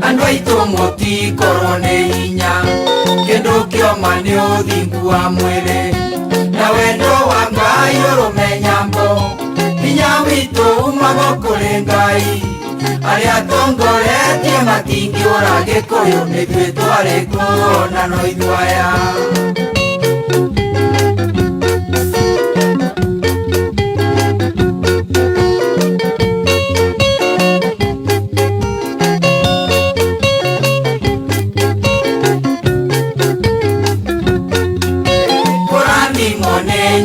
Andwaito moti korone inya kendo kioma ni uthingu wa mwiri na wendo wa Ngai urumenyambo inya witu umago kuri Ngai aria tongoretie matingi ora Gikuyu nithuĩ twarĩ kuona no ithuaya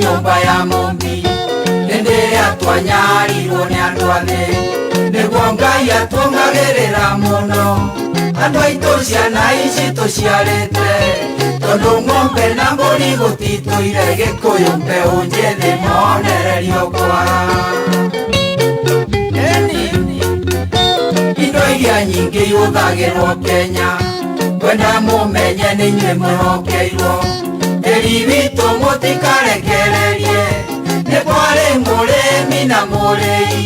nyumba ya Mumbi hĩndĩ atwanyarirwo nĩ andũ athĩ nĩguo Ngai atwongagĩrĩra mũno andũ aitũ ciana ici tũciarĩte tondũ ng'ombe na mbũri gũtitũire Gĩkũyũ mbeũ njĩthĩ monererio kwara indo iria nyingĩ ihũthagĩrwo Kenya kwenda mũmenye nĩ inyuĩ mwĩhokeirwo tĩri witũ mũtikarekererie nĩ kwarĩ mũrĩmi na mũrĩi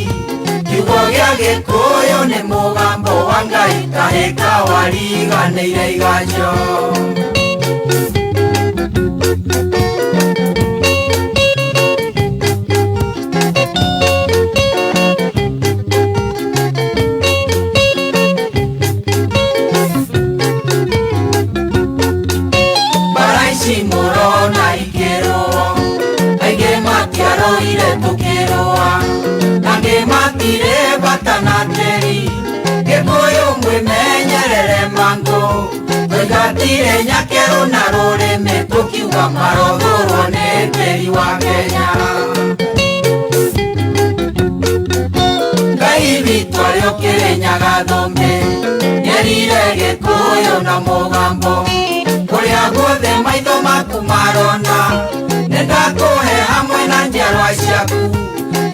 kiugo gĩa Gĩkũyũ nĩ mũgambo wa Ngai kahĩka wariganĩire iganjo Murona ikĩrũo aingĩ matiarũire tũkĩrũa angĩ matire bata na tĩri Gĩkũyũ mwĩmenyerere mangũ tũingatire nyakerũ na rũrĩmĩ tũkiuga marothũrwo nĩ tĩri wa Kenya Ngai witũ arĩ o Kĩrĩnyaga thũmbĩ nĩerire Gĩkũyũ na mũgambo kũrĩa guothe maitho maku marona nĩndakũhe hamwe na njiarwa ciaku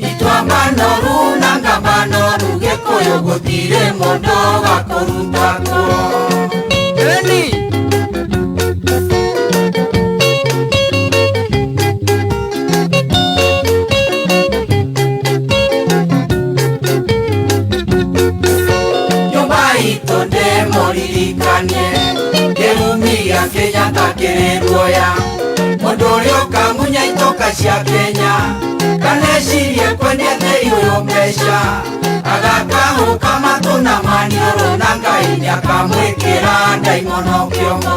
itua manoru na ngamba noru Gĩkũyũ gũtirĩ mũndũ gakũruta kuo nyũmba itũ ndĩmũririkanie kĩrumi gĩa Kenya takĩrĩ guoya mũndũ ũrĩa ũkamunya itoka cia Kenya kanecirie kwendia thĩi ũyũ mbeca agakahũka matũ na maniũrũ na Ngai nĩakamwĩkĩra ndaimono kĩongo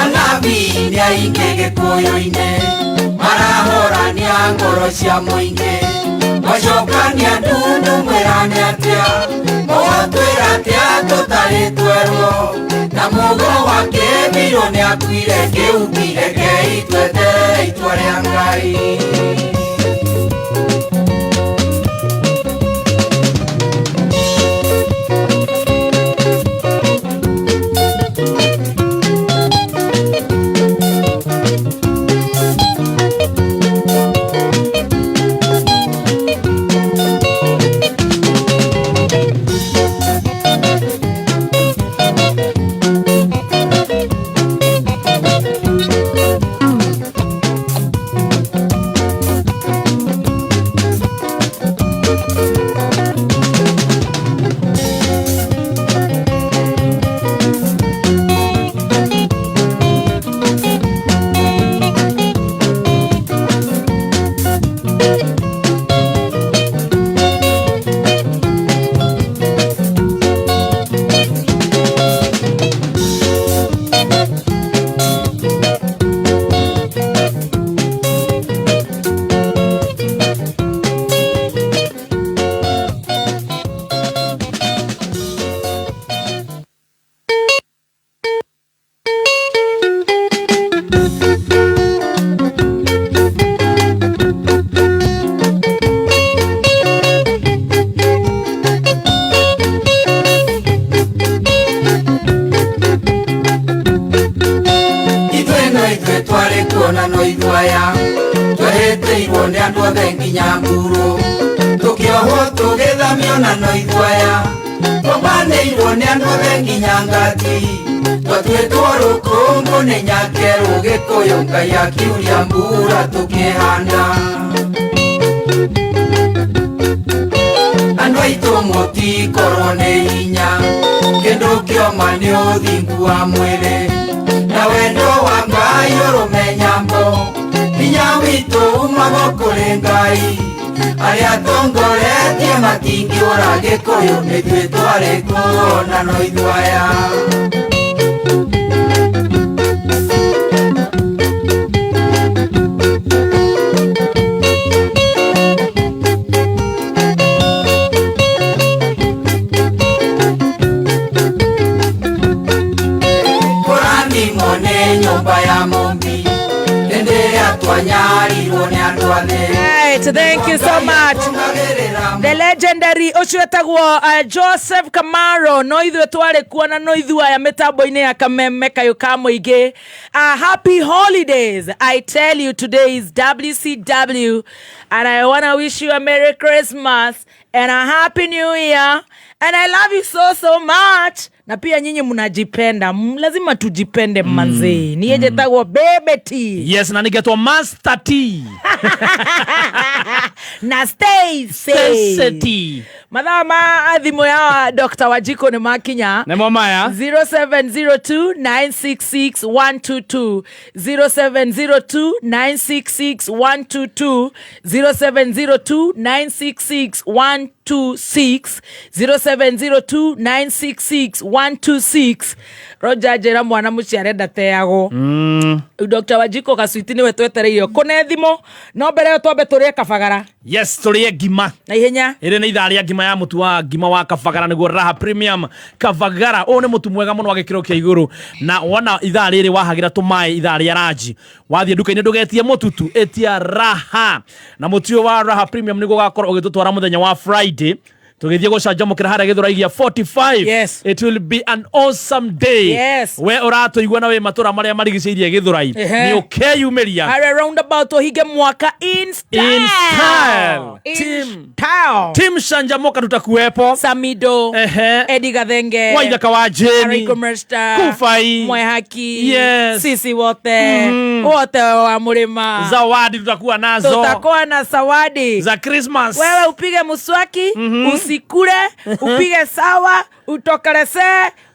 anabii nĩ aingĩ Gĩkũyũ-inĩ marahorania ngoro cia mũingĩ macokania ndundu mwĩrane atĩa mũgotwĩra atĩa tũtarĩ twerwo na mũgo wake mbirwo nĩ akuire kĩugire keitwetere itua rĩa Ngai kuona no ithwaya tweheteirwo nĩ andũ othe nginya mburu tũkĩohwo tũgĩthamio na no ithwaya tũmanĩirwo nĩ andũ othe nginya ngati twatuĩtwo rũkũngũ nĩ nyakerũ Gĩkũyũ Ngai akiuria mbura tũkĩhanda moti korone hinya kendo kioma ni uthingu wa mwiri na wendo wa Ngai urumenyambo hinya witu magokuri Ngai aria tongoretie matingiura Gikuyu nithuĩ twarĩ kuona no ithwaya Right, thank you so much. The legendary Ochuetagwo Joseph Kamaro no ithuĩ twarĩ kuona no ithua mitambo-inĩ ya Kameme kayo ka mũingĩ. Happy holidays. I tell you, today is WCW and I want to wish you a Merry Christmas and a Happy New Year and I love you so much. Na pia nyinyi mnajipenda, lazima tujipende manzi. Niye jetagwo Bebe T. Yes, na nigetwa Master T. Na Stacy. Madama adhimu ya Dr. Wajiko ni makinya. Nemo maya 0702-966-122 0702-966-122 0702-966-126 0702-966-126 Roger Jera mwana muciarenda teago Dr. Wajiko kaswiti ni wetwetereio kone thimo no mbere twambe turie kabagara. Yes, turie ngima na ihenya ire ni itharia ngima ya mutu wa ngima wa kabagara niguo Raha Premium kabagara one mutu mwega muno wa gikiro kia iguru na wona ithari ri wahagira tumai ithari ya raji wathie nduka-ini ndugetie mututu etia Raha na mutu wa Raha Premium niguo gakorwo ugitutwara muthenya wa Friday tugithie gucanjamukira haria Githuraigia 45. Yes. It will be an awesome day. Yes. We uratuigua na we matura maria marigiceirie Githurai ni ukeyumiria hare roundabout ohige mwaka in style. Team Shanjamoka tutakuwepo Samido Eddie Gathenge Waithaka wa Jeni Ariko Mersta Kufai Mwehaki Yes. Sisi wote wote wa Murima zawadi tutakuwa nazo tutakuwa na zawadi za Christmas. Wewe upige muswaki usikule upige sawa utokelese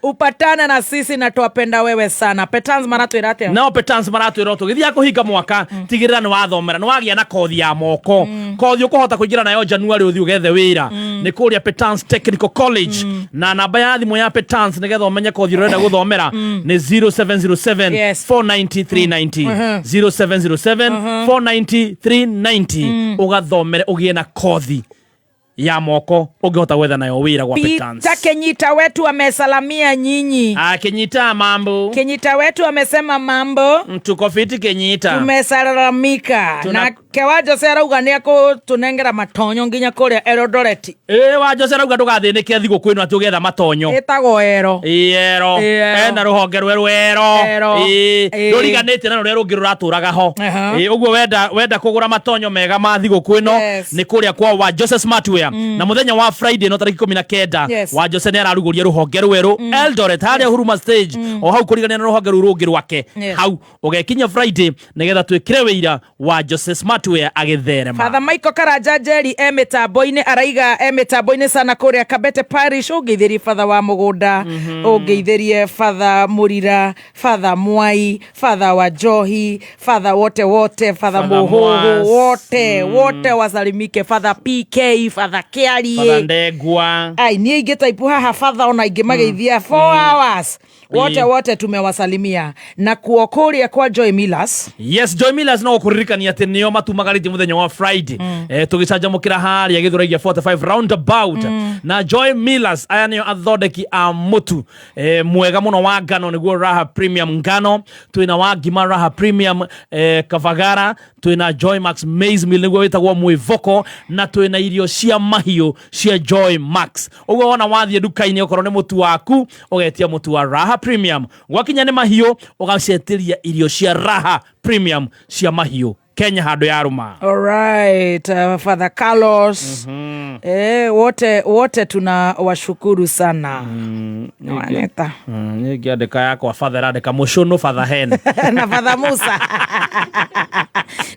upatane na sisi na tuwapenda wewe sana. Petans maratu irate no Petans maratu iroto githia kuhinga mwaka tigirira ni wathomera ni wagia na kothi ya moko kothi ukuhota kuingira nayo January uthi ugethe wira ni kuria Petans Technical College na namba ya thimu ya Petans nigetha umenye kothi urenda guthomera ni 0707 Yes. 490 390 0707 490 390 ugathomere ugie na kothi ya moko ungehota gwetha nayo wira gwa Petans. Peter Kenyita wetu amesalamia nyinyi. Kenyita mambo. Kenyita wetu amesema mambo. Tuko fiti Kenyita. Tumesalamika. Na kewa Jose arauga ni akutunengera matonyo nginya kuria Eldoret. Wa Jose arauga ndugathinike thigo kwinu atugetha matonyo. Etago ero. Ero. Na ruhonge rweru ero. Ruriganite na ruria rungi ruraturaga ho. Uguo wenda kugura matonyo mega ma thigo kwino ni kuria kwa wa Jose Smartwear. Na muthenya wa Friday no tariki 19 wa Jose ni araruguria ruhonge rweru Eldoret haria Huruma Stage o hau kurigania na ruhonge rungi rwake hau ugekinya Friday nigetha twikire wira wa Jose Smartwear agitherema. Father Michael Karanja Njeri mitambo-ini araiga mitambo-ini sana kuria Kabete Parish ungeithirie Father wa Mugunda ungeithirie Father Murira Father Mwai Father wa Johi Father wote Father Muhoho wote wasalimike Father PK Father Kiari Father Ndegwa ai ni ingitaipu haha Father ona ingimageithia 4 hours wote tumewasalimia na kuokoria kwa Joy Millers. Yes, Joy Millers no kuririkania ati nio matumagariti muthenya wa Friday tugicanjamukira haria Githuraigia 45 roundabout na Joy Millers aya nio athondeki a mutu mwega muno wa ngano niguo Raha Premium ngano twina wa ngima Raha Premium kabagara twina Joy Max Maize Meal niguo witagwo mwivoko na twina irio cia mahiu cia Joy Max. Uguo wona wathie duka-ini okorwo ni mutu waku ugetia mutu wa Raha Premium gwakinya ni mahiu ugacetiria irio cia Raha Premium cia mahiu Kenya hado ya Ruma. Alright, Father Carlos wote tunawashukuru sana. Waneta nigiandika yako Father andika mushono Father Hen na Father Musa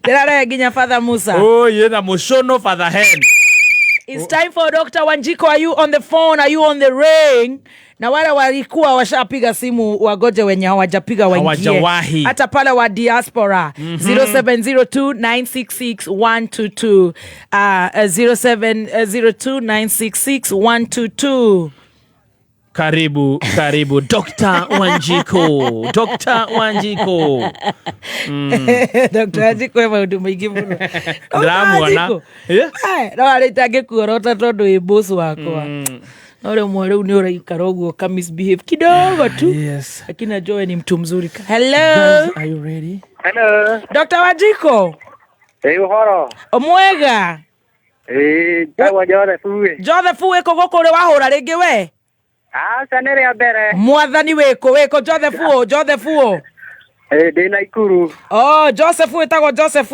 ndirare nginya Father Musa yena mushono Father Hen It's time for Dr. Wanjiko. Are you on the phone? Are you on the ring? Na wale walikuwa washapiga simu wagoje wenye hawajapiga waingie. Hata pale wa diaspora 0702-966-122 0702-966-122. Karibu Dr. Wanjiko. Dr. Wanjiko. Dr. Wanjiko ema huduma ingi muno. Dramu wana. No alitage kuorota tondu i boss wakwa. Ore mwere uni uraikara uguo ka misbehave kidogo tu. Yes. Lakini Joe ni mtu mzuri. Hello. Are you ready? Hello. Dr. Wanjiko. Uhoro. Omwega. Tawa Joseph. Joseph weko goko uri wahura ringi we? Sanere ya mbere. Mwathani weko Joseph. Ndĩ Naikuru. Oh, Joseph wetagwo Joseph.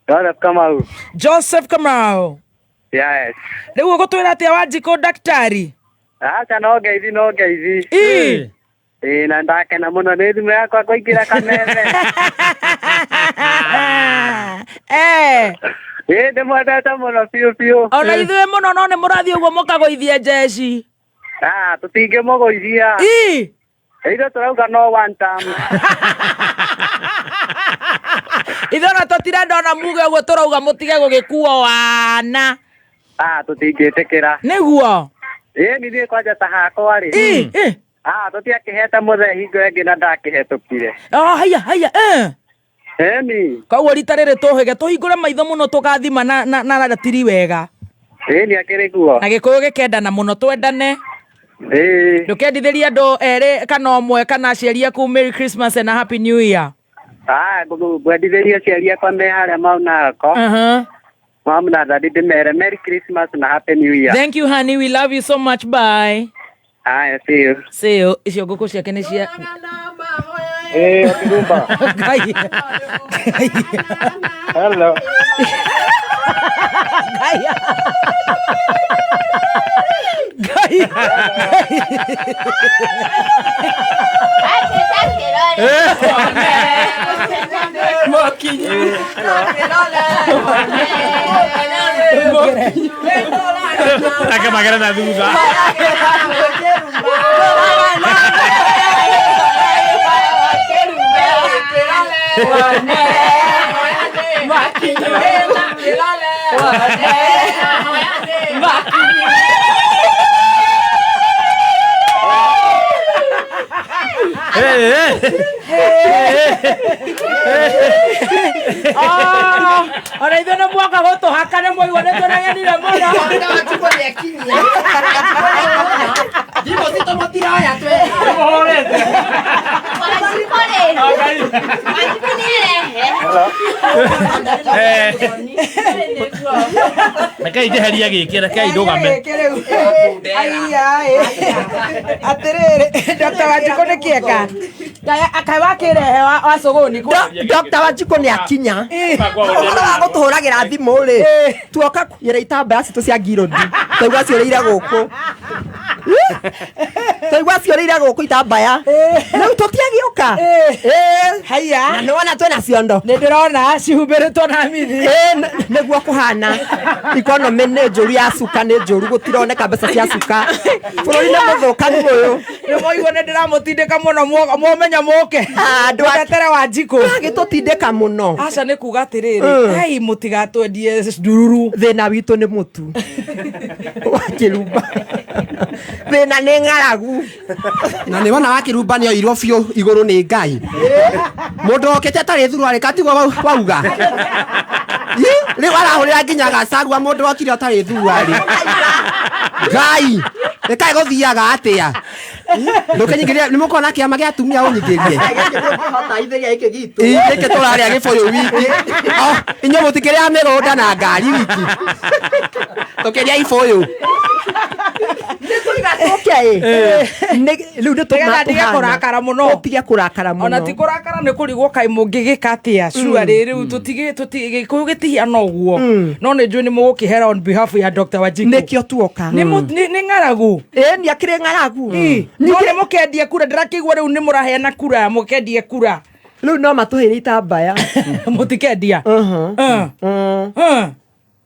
Joseph Kamau. Joseph Kamau. Yes. Rĩu ũgũtwĩra atĩa Wanjiko daktari? No ngeithi. Na ndakena mũno nĩ thimũ yakwa kũingĩra kameme. Ndĩmwendete mũno biũ. Ona ithuĩ mũno no nĩ mũrathiĩ ũguo mũkagũithie jeshi. Tũtingĩmũgũithia. Ithuĩ tũrauga no one time. Ithuĩ ona tũtirenda ona muge ũguo tũrauga mũtige gũgĩkuo wana. Tũtingĩtĩkĩra. Nĩguo. Nithiĩ kwanja ta hakwa rĩ. Tũtiakĩhete mũthee hingo ĩngĩ na ndakĩhetũkire. Haya. Koguo rita rĩrĩ tũhĩge tũhingũre maitho mũno tũgathima na ratiri wega. Nĩ akĩrĩ guo. Na Gĩkũyũ gĩkendana mũno twendane. Ndũkendithĩria andũ erĩ kana ũmwe kana aciari aku Merry Christmas and a Happy New Year. Ngwendithĩria aciari akwa me harĩa maunako. Mom na daddy ndĩmere Merry Christmas and a Happy New Year. Thank you honey, we love you so much, bye. See you. Icio ngũkũ ciake nĩ cia Okirumba. Hello. Aka magana na duda. Ora ithuĩ nĩ mwaka gũtũhaka nĩ mũigua nĩ tũnegenire mũno. Wanjiko nĩekinyia. Ndimo tũmũtiraya twe. Wanjiko Rekei njeheria gĩkĩ, rekei ndũgame. Atĩrĩrĩ, Dr. Wanjiko nĩ kĩeka. Akaĩ wakĩrehe wa sogoni. Dr. Wanjiko nĩ akinya. Ũhoro wa gũtũhũragĩra thimũ rĩ. Tuoka kuoyera itambaya citũ cia ngirũndi. Twaigua ciũrĩire gũkũ. Twaigua ciũrĩire gũkũ itambaya. Rĩu tũtiagĩũka. Haya. Na nĩwona twĩna ciondo. Nĩ ndĩrona cihumbĩrĩtwo na mithi. Nĩguo kũhana. Economy nĩ njũru ya cuka nĩ njũru gũtironeka mbeca cia cuka. Bũrũri nĩ mũthũkanu ũyũ. Nĩ moigua nĩ ndĩramũtindĩka mũno mũmenya mũke. Andũ atere Wanjiko. Agĩtũtindĩka mũno. Aca nĩ kuga atĩrĩrĩ. Hai mũtigatwendie ndururu. Thĩna witũ nĩ mũtu. Wakĩrumba. Thĩna nĩ ng'aragu. Na nĩ wona wakĩrumba nĩ oirwo biũ igũrũ nĩ Ngai. Mũndũ okĩte atarĩ thurarĩ katigwo wauga. Rĩu arahũrĩra nginya gacagua mũndũ okire atarĩ thurarĩ. Ngai rekaĩ gũthiaga atĩa. Ndũkĩnyingĩria nĩ mũkona kĩama gĩa atumia ũnyingĩrie. Gĩkĩ tũrarĩa gĩbũyũ wiki. Inyuĩ mũtikĩrĩa mĩgũnda na ngari wiki. Tũkĩrĩa ibũyũ. Rĩu nĩtũtige kũrakara mũno. Tũtige kũrakara mũno. Ona ti kũrakara nĩ kũrigwo kaĩ mũngĩgĩka atĩa. Surely rĩu tũtige Gĩkũyũ gĩtihiana ũguo. No nĩ njũĩ nĩ mũgũkĩhera on behalf ya Dr. Wanjiko. Nĩkĩo tuoka. Nĩ ng'aragu. Nĩ akĩrĩ ng'aragu. No nĩ mũkendia kura. Ndĩrakĩigua rĩu nĩ mũraheana kura. Mũkendia kura. Rĩu no matũheire itambaya. Mũtikendia.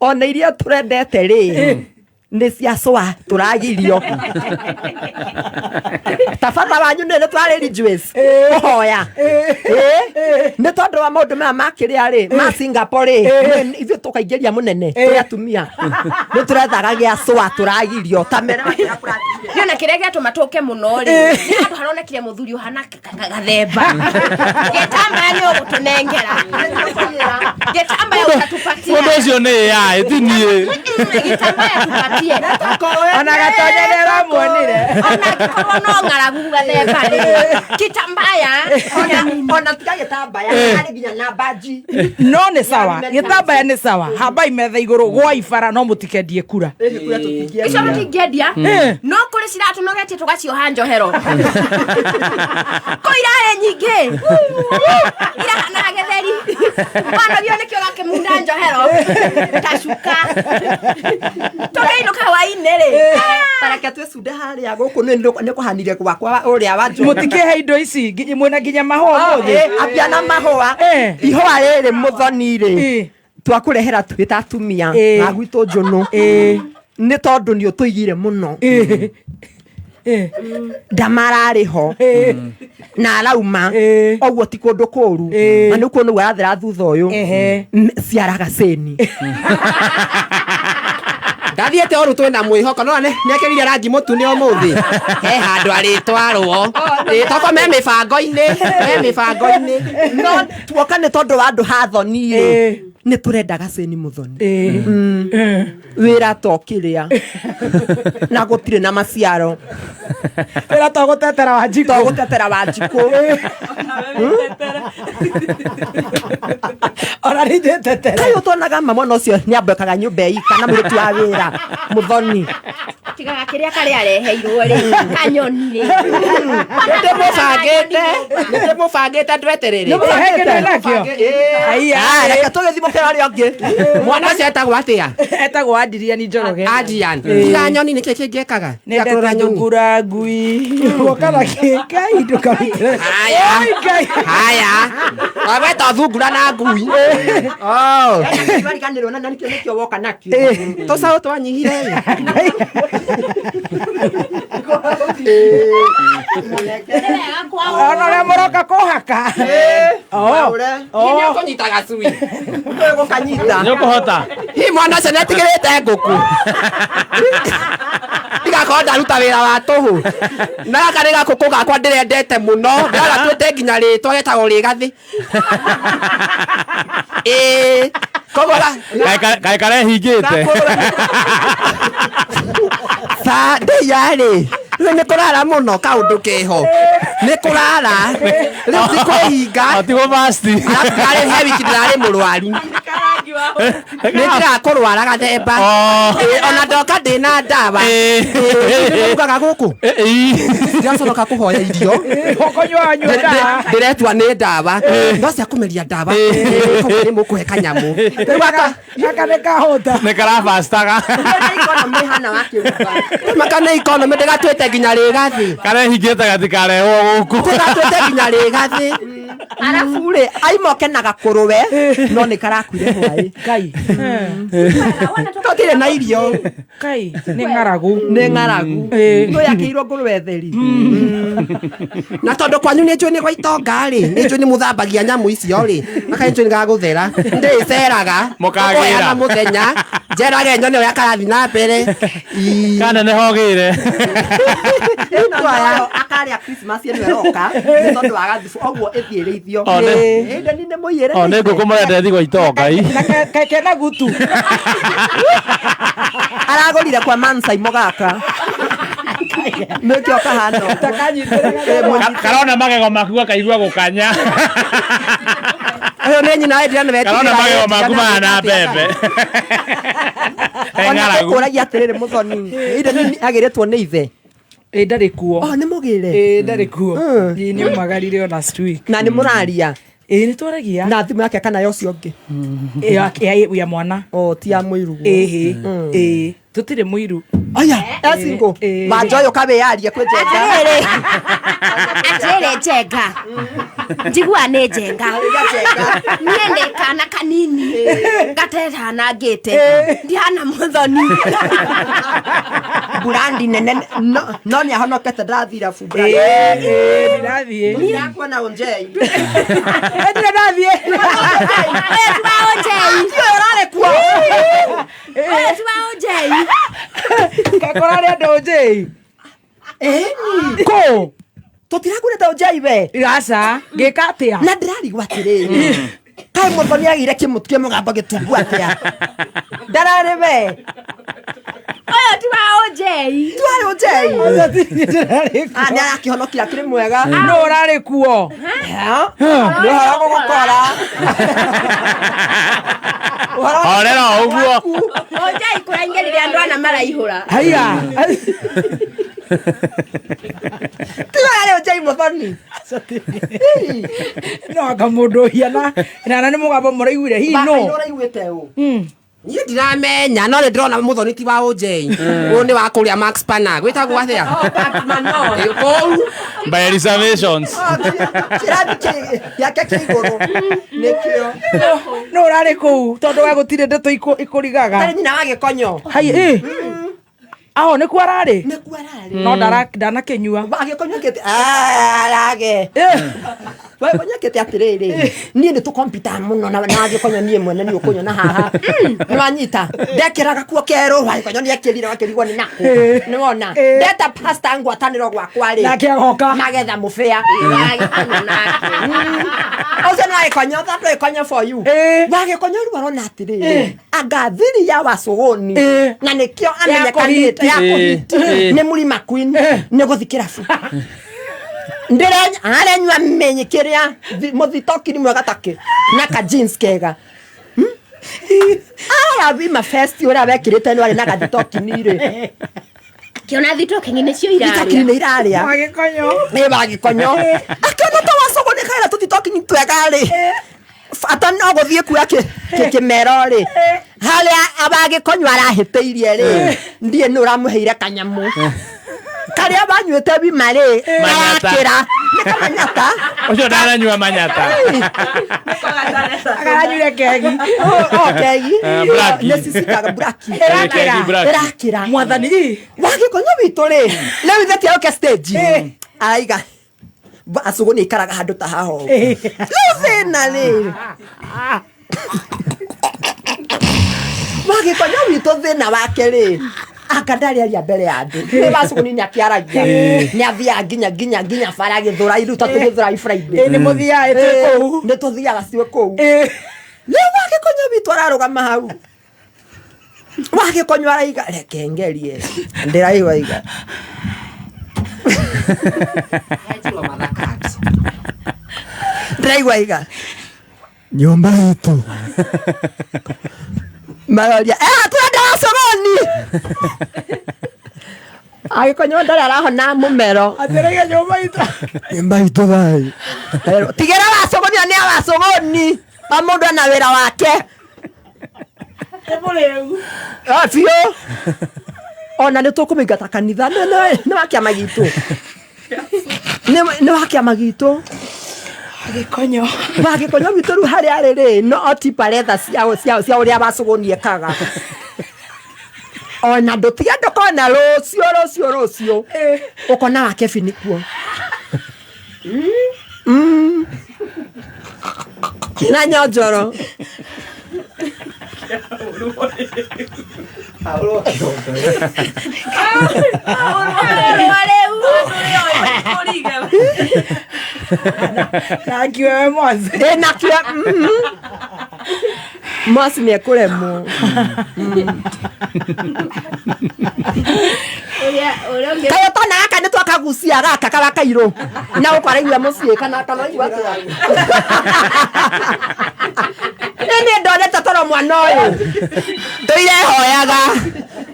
ona iria turendete ri nĩ cia cũa tũragirio tabata wanyu nĩ twarĩri Joyce kũhoya nĩ tondũ wa maũndũ maya makĩrĩa rĩ ma Singapore rĩ ithuĩ tũkaingĩria mũnene tũrĩa atumia nĩ tũrethaga gĩa cũa tũragirio tamera Yona kĩrĩa gĩatũma tũke mũno rĩ handũ haronekire mũthuri ũhana gathemba gĩtambaya nĩ ũgũtũnengera gĩtambaya ũtatupatia mũndũ ũcio nĩ ya ĩtinie gĩtambaya tupatie ona gatonya nĩ ramuonire ona ngĩkorwo no ng'aragu gathemba rĩ gĩtambaya ona tiga gĩtambaya harĩ nginya na baji no nĩ sawa gĩtambaya nĩ sawa hambai metha igũrũ gwa ibara no mũtikendie kura icio mũtingĩendia no kũrĩ ciratũnogetie tũgacioha njohero ko irarĩ nyingĩ irahana gĩtheri wanagio nĩkĩo gakĩmunda njohero tacuka tũgĩinũka hwainĩ rĩ tareke twĩcunde harĩa gũkũ nĩ kũhanire gwakwa ũrĩa wa Njũgũ mũtikĩhe indo ici mwĩna nginya mahũa mũthĩ ambia na mahũa ihũa rĩrĩ mũthoni rĩ twakũrehera twĩ ta atumia na gwitũ Njũnũ nĩ tondũ nĩ ũtũigire mũno ndamararĩ ho na arauma oguo ti kũndũ kũũru na nĩ kuo nĩguo arathera thutha ũyũ ciaraga ceni ndathiĩte oru twĩna mwĩhoko no nĩekĩrire rangi mũtune ũmũthĩ he handũ arĩtwarwo rĩtoko me mĩbango-inĩ no tuoka nĩ tondũ wa andũ hathoni nĩ tũrendaga ceni mũthoni wĩra tokĩrĩa na gũtirĩ na maciaro wĩra togũtetera Wanjikũ ona nĩndĩtetera kaĩ ũtonaga mwana ũcio nĩ ambekaga nyũmba ika na mũruti wa wĩra mũthoni tigaga kĩrĩa karĩa areheirwo rĩ kanyoni rĩ nĩndĩmũbangĩte tweterere nĩmũhekene nakĩo reke tũgĩthi mũkĩra rĩ ũngĩ mwana ũcio etagwo atĩa etagwo Adrian Njoroge Adrian tiga nyoni nĩkĩ kĩngĩkaga nĩndete thungura ngui gũkana kĩngai ndũkarutĩre haya wagweta thungura na ngui twariganĩrwo na nĩkĩo nĩkĩo woka nakĩo tũcaũ twanyihire ona ũrĩa mũroka kũhaka nĩũkũnyita gacui gũkanyita nĩũkũhota hi mwana ũcio nĩetigĩrĩte ngũkũ igakorwo ndaruta wĩra wa tũhũ na gaka nĩ gakũkũ gakwa ndĩrendete mũno ndagatuĩte nginya rĩtwa getagwo rĩgathĩ koguo kaĩ karehingĩte ndĩyarĩ rĩu nĩ kũrara mũno kaũndũ keho nĩ kũrara rĩu ti kwĩhinga atigwo basti arĩ he wiki ndĩrarĩ mũrwaru nĩ ndĩrakũrwara gathemba ona ndoka ndĩna ndawa nĩugaga gũkũ ndiraconoka kũhoya irio ndĩretua nĩ ndawa no cia kũmeria ndawa nĩ mũkũhe kanyamũ gaka nĩkahũta nĩ karabastaga makana ikonomi ndĩgatuĩte nginya rĩgathĩ karehingĩte gatikarehwo gũkũ ndĩgatuĩte nginya rĩgathĩ arabu rĩ aimoke na gakũrũwe no nĩ karakuire hwaĩ kai tũtirĩ na irio kai nĩ ng'aragu no yakĩirwo ngũrũwe theri na tondũ kwanyu nĩ njũĩ nĩ gwa itonga rĩ nĩ njũĩ nĩ mũthambagia nyamũ icio rĩ maka nĩ njũĩ nĩ gagũthera ndĩceraga mũkagĩra mũthenya njeraga nyone ũrĩa karathi na mbere kana nĩ hogĩre akarĩa Christmas ĩno ĩroka nĩ tondũ wa gathubu ũguo ĩthiĩrĩithio ndeni nĩ mũiyĩre nĩ ngũkũ mũrenda thiĩ gwa itongai kena gutu aragũrire kwa Mansaimo gaka nĩkĩo kahana karona magego maku gakaigua gũkanya ũyũ nĩ nyina Adrian karona magego maku mahana mbembe ona kũragia atĩrĩrĩ mũthoni inde agĩrĩtwo nĩ ithe ndarĩ kuo nĩ mũgĩre ndarĩ kuo nĩ umagarire ona streak na nĩ mũraria nĩ twaragia na thimũ yake kana yocio ũngĩ ya mwana ti ya mũiru tũtirĩ mũiru aya ecingo manjoyo kabe yarie kwĩ Njenga atĩrĩ Njenga njigua nä njenga niä ndä kana kanini gatetana ngä te ndihana må thoni burandi nene no nä ahonokete ndathira bubrandi ndirathiä nirakuona unjei ndire ndathiä rarä kuo gakorarä andå njäi kå tutirakure unjei we gaca ngä ka atä a na ndirarigwo atiriri kaä må thoni agä ire kä må må gambo gä tumbu atä a ndararä we twarä unjei nä arakä honokira kä rä mwega no å rarä kuo nä å hora gå gå kora Horera å guo. Ojai kå raingä rä rä andå ana maraihå ra haya tigarä unjei må thoni no anga må ndå hiana nana nä må gambo må raiguire hihi no raiguä te å niä ndiramenya no nä ndärona må thoni ti wa å njei å nä wa kå rä a max pana gwä tagwo atä a kåu By reservations. kĩrathi gĩake kĩa igũrũ nĩkĩo no å rarä kå u tondå wa gå tirä ndeto ikå rigaga tarĩ nyina wa gĩkonyo hai ao nä kuo ararä nĩkuo ararĩ no ndanakä nyua agĩkonyokĩte arage wanyakĩte atĩrĩrĩ niĩ nĩ tũkompita mũno na gĩkonyo niĩ mwene nĩ ũkũnyona haha nĩ wanyita ndekĩraga kuo kerũ wagĩkonyo nĩ ekĩrire wakĩrigwo nĩ nakũ nĩ wona ndeta pasta ngwatanĩro gwakwa-rĩ nake agoka magetha mũbĩa ũcio nĩ wagĩkonyo that wagĩkonyo for you wagĩkonyo rĩu arona atĩrĩrĩ anga thiri ya wacũgũni na nĩkĩo amenyekanĩte ya kũhiti nĩ Mlima Queen nĩ gũthi kĩrabu arenyua menye kĩrĩa mũthitoki nĩ mwega takĩ na ka jeans kega arabima festi ũrĩa wekĩrĩte nĩ warĩ na gathitoki-inĩ-rĩ kĩona thitoki-inĩ nĩcio irarĩa thitoki-inĩ irarĩa wagĩkonyo nĩ wagĩkonyo akĩona ta wacũgũni kaĩra tũthitoki-inĩ twega-rĩ ata no gũthiĩ kuoya kĩmero-rĩ harĩa abagĩkonyo arahĩtĩirie-rĩ ndiĩ nĩ ũramũheire kanyamũ karĩa banyuĩte bima-rĩ arakĩra nĩ kamanyata Ũcio ndaranyua manyata. aranyuire kegi kegi Blacki. nĩ cicikaga braki Kegi Blacki. ĩrakĩra mwathani wagĩkonyo witũ-rĩ rĩu ithe tiaũke stage araiga acũgũ nĩ ikaraga handũ ta haha ũũ rĩu thĩna-rĩ wagĩkonyo witũ thĩna wake-rĩ anga ndariaria mbere ya andũ nĩ bacũgũni nĩ akĩaragia nĩ athiaga nginya bara gĩthũra rĩu ta tũgĩthũra Friday nĩ må thiaga ĩtwĩ kũu nĩ tũthiaga ciĩ kũu rĩu wagĩkonyo witũ ararũgama hau wagĩkonyo araiga reke ngerie ndĩraigua iga ndĩraigua iga nyũmba itũ maroria twenda wacũgũni agĩkonyo ndarĩ arahona mũmero atĩrĩge nyũmba itũ nyũmba itũ thai tigĩra wacũgũni na nĩ a wacũgũni o mũndũ ena wĩra wake biũ ona nĩ tũkũmĩingata kanitha nĩ wa kĩama gitũ nĩ wa kĩama gitũ gĩkonyo wagĩkonyo witũ rĩu harĩa arĩ-rĩ no tiparetha cia ũrĩa wacũgũni ekaga ona ndũtige ndũkona rũciũ ũkona wa Kevin kuo na nyonjoro nakiwe we mwathi nakio mwasi nĩ ekũremwo kayo tona gaka nĩ twakagucia gaka kaba kairũ na ũkwaraigua mũciĩ kana kanaigua atĩa nĩ ndonete toro mwana ũyũ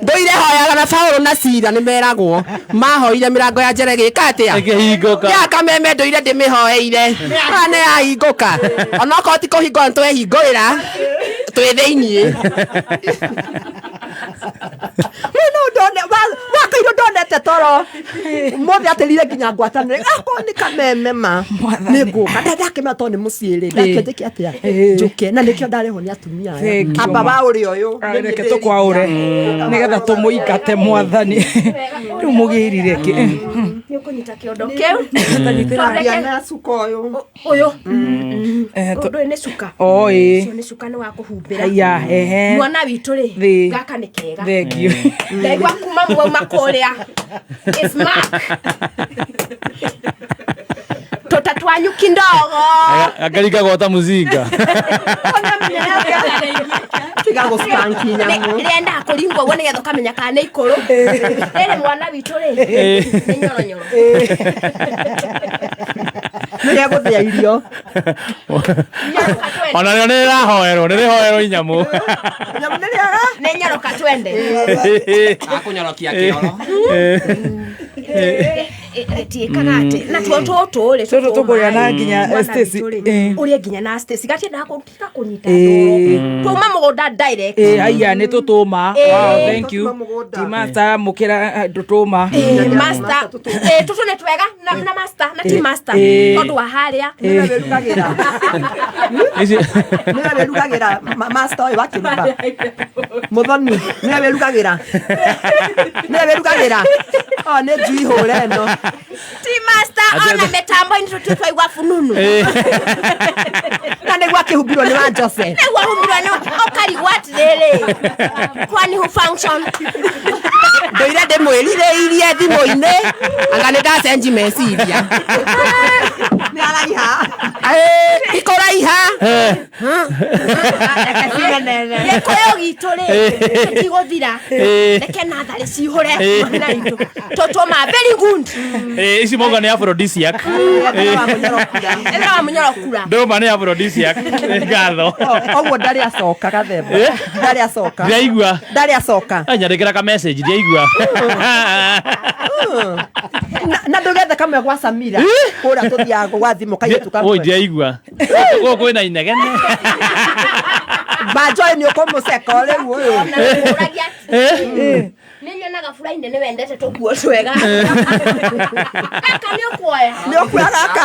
ndũirehoyaga na Paulo na Sila nĩ meragwo mahoire mĩrango ya njere gĩka atĩa Ĩkĩhingũka. ya kameme ndũire ndĩmĩhoeire nĩ yahingũka onokorwo ti kũhingũra nĩtwehingũrĩra twĩ thĩiniĩ wakairũ ndonete to toro mothe atirire nginya ngwatanire gako ni kameme ma niguka ndakime to ni muciiri ndakendeke atia njuke na nikio ndareho ni atumia amba ba uri uyu reke tukwaure nigetha tumuikate mwathani riu mugirire ki ni ukunyita kiondo kiu tanyitira na suka uyu ndo ni suka oi ni suka ni wa kuhumbira ya mwana witu ri gaka ni kega thank you ndaigwa kuma mwa kuria is mark totatwanyu kindogo Agarika gota muzinga. tigago spanki nyamu ndirenda kuringwo wone getho kamenya kana ikuru ere mwana witu ri ni nyoro nire guthia irio Ona rĩo nĩrĩrahoerwo inyamu. nyamu niriaga ni nyoro katwende akunyorokia kioro tiikaga ati na tutu ri tutu tukuria na nginya Stacy uria nginya na Stacy gati ndakutika kunyita ndoro tuma mugunda direct aya ni tutuma wow thank you timasta mukira tutuma master tutu ne twega na master na ti master tondu wa haria niraberugagira niraberugagira master oyo wakiruga muthoni niraberugagira ne jui hore no ti master ona metambo into tutwaigwa fununu na nigwa kihumbirwo ni wa Joseph nigwa humbirwo ni okari what rere kwani hu function ndoire ndimwirire irie thimu-ini anga ni ndacenji meciria ni araiha ikoraiha Yekoyo gitu ri tiguthira reke nathari cihure na indu totoma very good Ici monga nĩ aphrodisiac. ethera wa munyorokura Ndũma nĩ aphrodisiac. Ngatho. oguo ndari acoka gathemba ndari acoka Ndiraigua. ndari acoka Anyandĩkĩra ka message ndiraigua. na ndugethe kamwe gwa Samira kũrĩa tuthiaga gwa thimũ kairĩtu kamwe Oi ndiraigua. Gũkũ kwĩna inegene. Banjoy ni ũkũmũceka rĩu ũyũ ninyonaga furainde ni wendete tukuo twega aka ni ukuoya nĩ ũkuoya gaka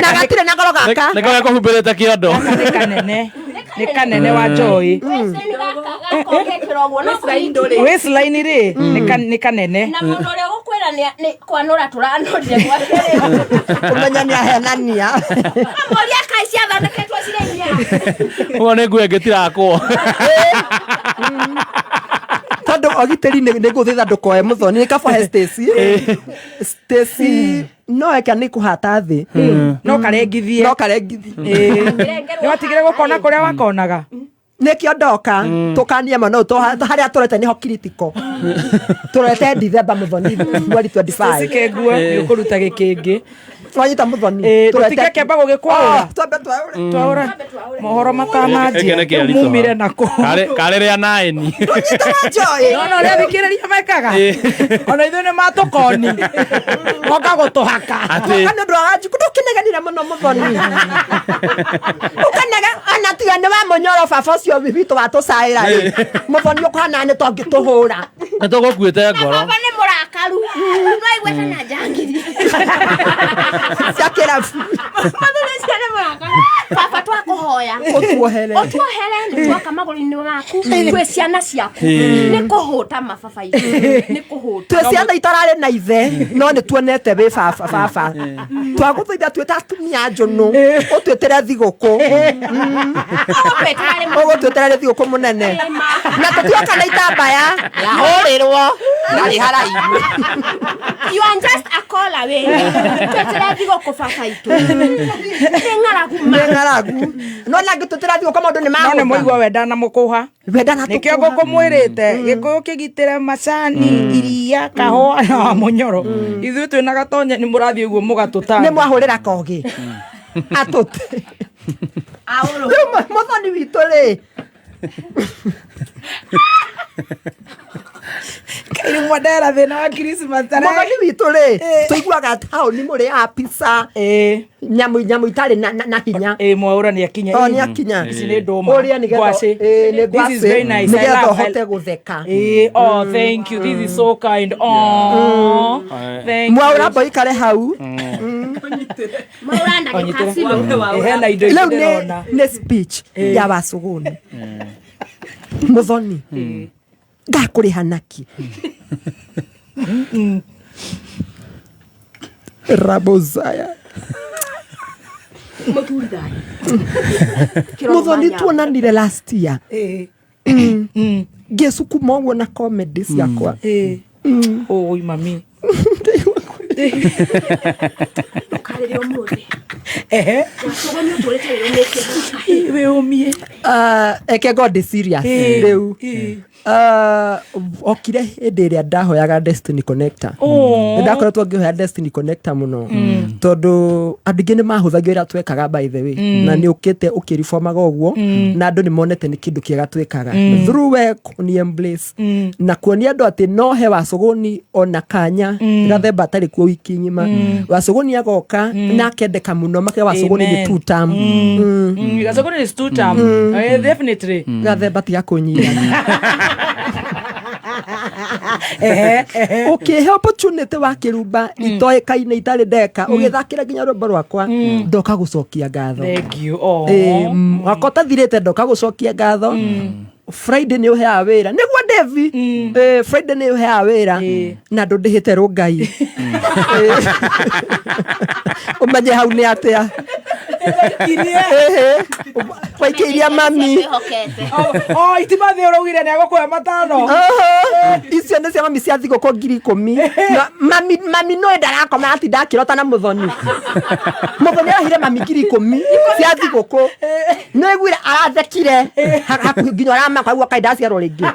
na gatirĩ na goro gaka Nĩ kau gakuhumbĩrĩte kĩondo. nĩ kanene wa Joy waistline ri nĩ kanene na mũndũ ũrĩa gũkwĩra nĩ kwanũra tũranũrire gwake ũmenya nĩ ahenania amoria kai ciathondeketwo cirĩ inya Ũguo nĩ nguo ĩngĩ tirakwo. tondũ ogitĩri nĩ ngũthitha ndũkoe mũthoni nĩ kaba he Stacy no eka nĩ kũhata thĩ no karengithie no karengithie nĩ watigire gũkona kũrĩa wakonaga nĩkĩo ndoka tũkanie mũno harĩa tũrete nĩho critical tũrete December mũthoni mweri 25 cikenguo nĩ ũkũruta gĩkĩngĩ twanyita mũthoni tũtige kĩamba gũgĩkwaũra twambe twaũra mohoro matananjia mumire nako Karĩ rĩa naĩni. tũnyita Joy no ũrĩa thikĩrĩria mekaga ona ithuĩ nĩ matũkoni moka gũtũhaka kana ndũ aranjukũ ndũkĩnegenire mũno mũthoni ũkanega ona tiga nĩ wa mũnyoro baba ũcio witũ watũcaĩra mũthoni ũkũhana nĩ tũngĩtũhũra Nĩ tũgũkuĩte ngoro. baba nĩ mũrakaru no igweta na njangiri cia kĩrabu mathuri cio nĩ mũrakaru baba twakũhoya ũtuohere nĩ twoka magũrũ-inĩ maku twĩ ciana ciaku nĩ kũhũta mababa itũ nĩ kũhũta twĩ ciana itararĩ na ithe no nĩ tuonete wĩ baba twagũthaitha twĩta atumia njũnũ ũtwĩtĩre thigũkũ ũgũtwĩtĩre thigũkũ mũnene na tũtioka na itambaya yahũrĩrwo narĩ haraihu you are just a call away twĩtĩre thigũkũ baba itũ nĩ ng'aragu no na ngĩtwĩtĩra thigũkũ maũndũ nĩ no nĩ magũka mũigua wenda na mũkũha wenda na nĩkĩo ngũkũmwĩrĩte gĩkũyũ kĩgitĩre macani iria kahũa na wa mũnyoro ithuĩ twĩna gatonye nĩ mũrathiĩ ũguo nĩ mũgatũtanga mwahũrĩra kogĩ atũte mũthoni witũ rĩ Mwandera thina wa Christmas tare Mwathani witũ rĩ tũiguaga taũni mũrĩ a pizza nyamũ itarĩ na hinya Mwaura nĩ akinya nĩ akinya ici nĩ ndũma ũrĩa nĩ ngwacĩ. nĩ This is very nice. I nĩgetha love ũhote gũtheka oh thank you, this is so kind. Oh thank you. Mwaura boikare hau Mwaura ndagĩka cilo hena indo rĩu ndĩrona nĩ speech ya Wacũgũni Mũthoni ngakũrĩha naki Rabozaya Mũthoni tuonanire last year ngĩcukuma ũguo na comedy ciakwa oi mami Karĩrĩ ũmũthĩ Wacũgũni ũtũrĩte wĩrũmĩte we umie eke God serious rĩu okire hĩndĩ ĩrĩa ndahoyaga Destiny Connector ndakoretwo ngĩhoya Destiny Connector mũno tondũ andũ aingĩ nĩ mahũthagio ĩrĩa twekaga by the way na nĩ ũkĩte ũkĩreformaga ũguo na andũ nĩ monete nĩ kĩndũ kĩega twekaga through work ni embrace na kuonia andũ atĩ no he Wacũgũni ona kanya gathemba atarĩ kuo wiki ng'ima Wacũgũni agoka na akendeka mũno make Wacũgũni nĩ two term Wacũgũni is two term definitely gathemba tiga kũnyira okay opportunity wa kĩrumba itoĩkaine itarĩ ndeka ũgĩthakĩra nginya rwĩmbo rwakwa ndoka gũcokia ngatho thank you wakota thirĩte ndoka gũcokia ngatho Friday nĩ ũheaga wĩra nĩguo Devi Friday nĩ ũheaga wĩra na ndũ ndĩhĩte rũngai ũmenye hau nĩ atĩa waikĩiria mami itimathi ũraugire nĩ agũkũhe matano icio nĩ cia mami cia thigũkũ 10,000 mami no ndarakoma ati ndakĩrota na Mũthoni arahire mami 10,000 cia thigũkũ no ĩgwire arathekire hakuhĩ nginya aramaka ũguo kaindaciarwo rĩngĩ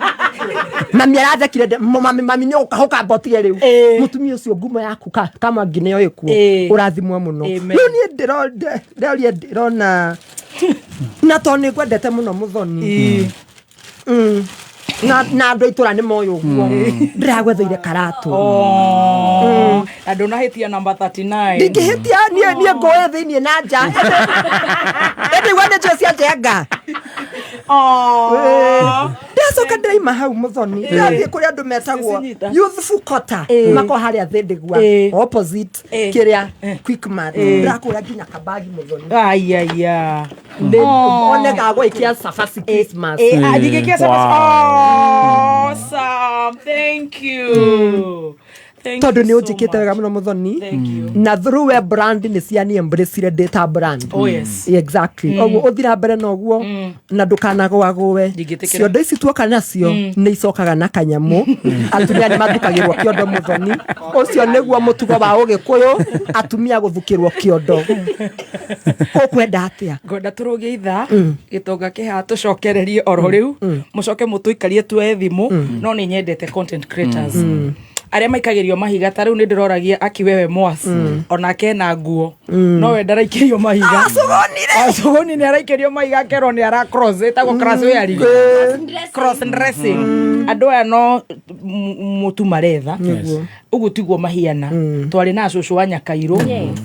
mami arathekire mami nĩ ũkahũka mbotire rĩu mũtumia ũcio ngumo yaku kama nginya ĩkuo ũrathimwo mũno rĩu niĩ ndĩrona na to nĩ kwendete mũno Mũthoni na andũ itũra nĩ moyo ũguo ndĩragwetheire karatũ andũ nahĩtia number 39 ndingĩhĩtia niĩ ngoe thĩiniĩ na nja ndĩigua nĩ njũĩ cia njenga ndacoka ndĩraima hau Mũthoni ndathiĩ kũrĩa andũ metagwo youthful quarter mako harĩa thĩndigua opposite kĩrĩa Quickmart ndĩrakũra nginya kabagi Mũthoni ayaya one gagwĩkia cabaci Christmas ndigĩkia cabaci awesome thank you tondũ nĩ ũnjĩkĩte wega mũno Mũthoni na through web brand nĩ ciani embrace data brand exactly ũguo ũthira mbere na ũguo na ndũkanagwagũwe ciondo ici tuoka nacio nĩ icokaga na kanyamũ atumia nĩ mathukagĩrwo kĩondo Mũthoni ũcio nĩguo mũtugo wa Ũgĩkũyũ atumia gũthukĩrwo kĩondo ũkwenda atĩa ngwenda tũrũgie itha gĩtonga kĩha tũcokererie oro rĩu mũcoke mũtũikarie tuoe thimũ no nĩ nyendete content creators arĩa maikagĩrio mahiga ta rĩu nĩ ndĩroragia akiwewe Mwasi onake na nguo no we ndaraikĩrio mahiga Wacũgũni nĩ araikĩrio mahiga akerwo nĩ ara cross ĩtagwo cross dressing andũ aya no mũtu maretha ũguo tiguo mahiana twarĩ na cũcũ wa Nyakairũ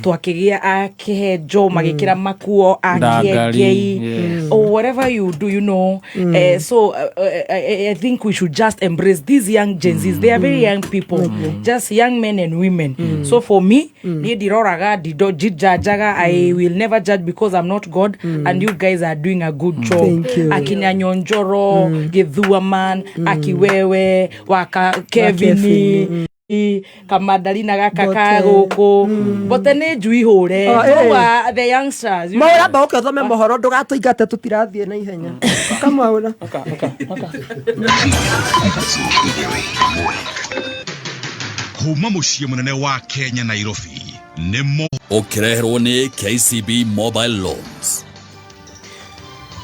twakĩgĩa akĩhenjo magĩkĩra makuo akĩengei whatever you do you know so I think we should just embrace these young Gen Zs. They are very young people just young men and women so for me niĩ ndiroraga ndijajaga I will never judge because I'm not God and you guys are doing a good job akina Nyonjoro Githuaman akiwewe waka Kevin Kamadalina gaka ka gũkũ bote nĩ njui hũre the youngsters maũramba ũkĩthome mohoro ndũgatũingate tũtirathiĩ na ihenya kamwaũra kuma mũciĩ mũnene wa Kenya Nairobi nĩ ũkĩreherwo nĩ KCB Mobile Loans.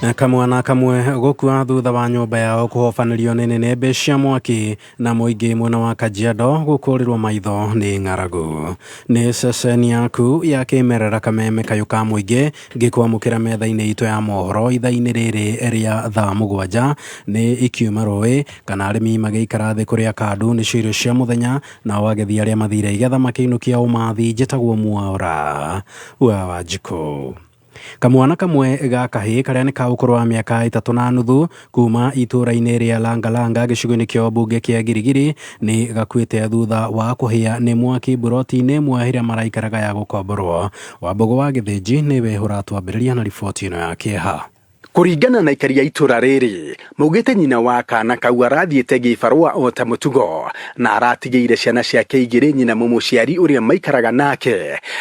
Kamwana kamwe gukua thutha wa nyumba yao kuhofanirio nĩ nĩnĩmbĩ cia mwaki na mũingĩ mwena wa Kajiado gũkũrĩrwo maitho nĩ ng'aragu. Nĩ ceceni yaku ya kĩmerera Kameme Kayũ ka mũingĩ ngĩkwamũkĩra metha-inĩ itũ ya mohoro ithaa-inĩ rĩrĩ rĩa thaa 7 nĩ ikiuma rũĩ kana arĩmi magĩikara thĩ kũrĩa kandu nĩcio irio cia mũthenya na agethĩ arĩa mathire igetha makĩinũkia ũmathi njĩtagwo Mwaũra wa Wanjikũ. Kamwana kamwe ga kahĩ karĩa nĩ ka ũkũrũ wa mĩaka 3.5 kuma itũra-inĩ rĩa Langalanga gĩcigo-inĩ kĩa mbunge kĩa Girigiri nĩ gakuĩte thutha wa kũhĩa nĩ mwaki buroti-inĩ ĩmwe ĩrĩa maraikaraga ya gũkomborwo. Wambogo wa Gĩthĩnji nĩwe ũratwambĩrĩria na riboti ĩno ya kĩeha. Kũringana na aikari a itũra rĩrĩ, maugĩte nyina wa kana kau arathiĩte gĩbarũa o ta mũtugo na aratigĩire ciana ciake igĩrĩ nyina mũmũciari ũrĩa maikaraga nake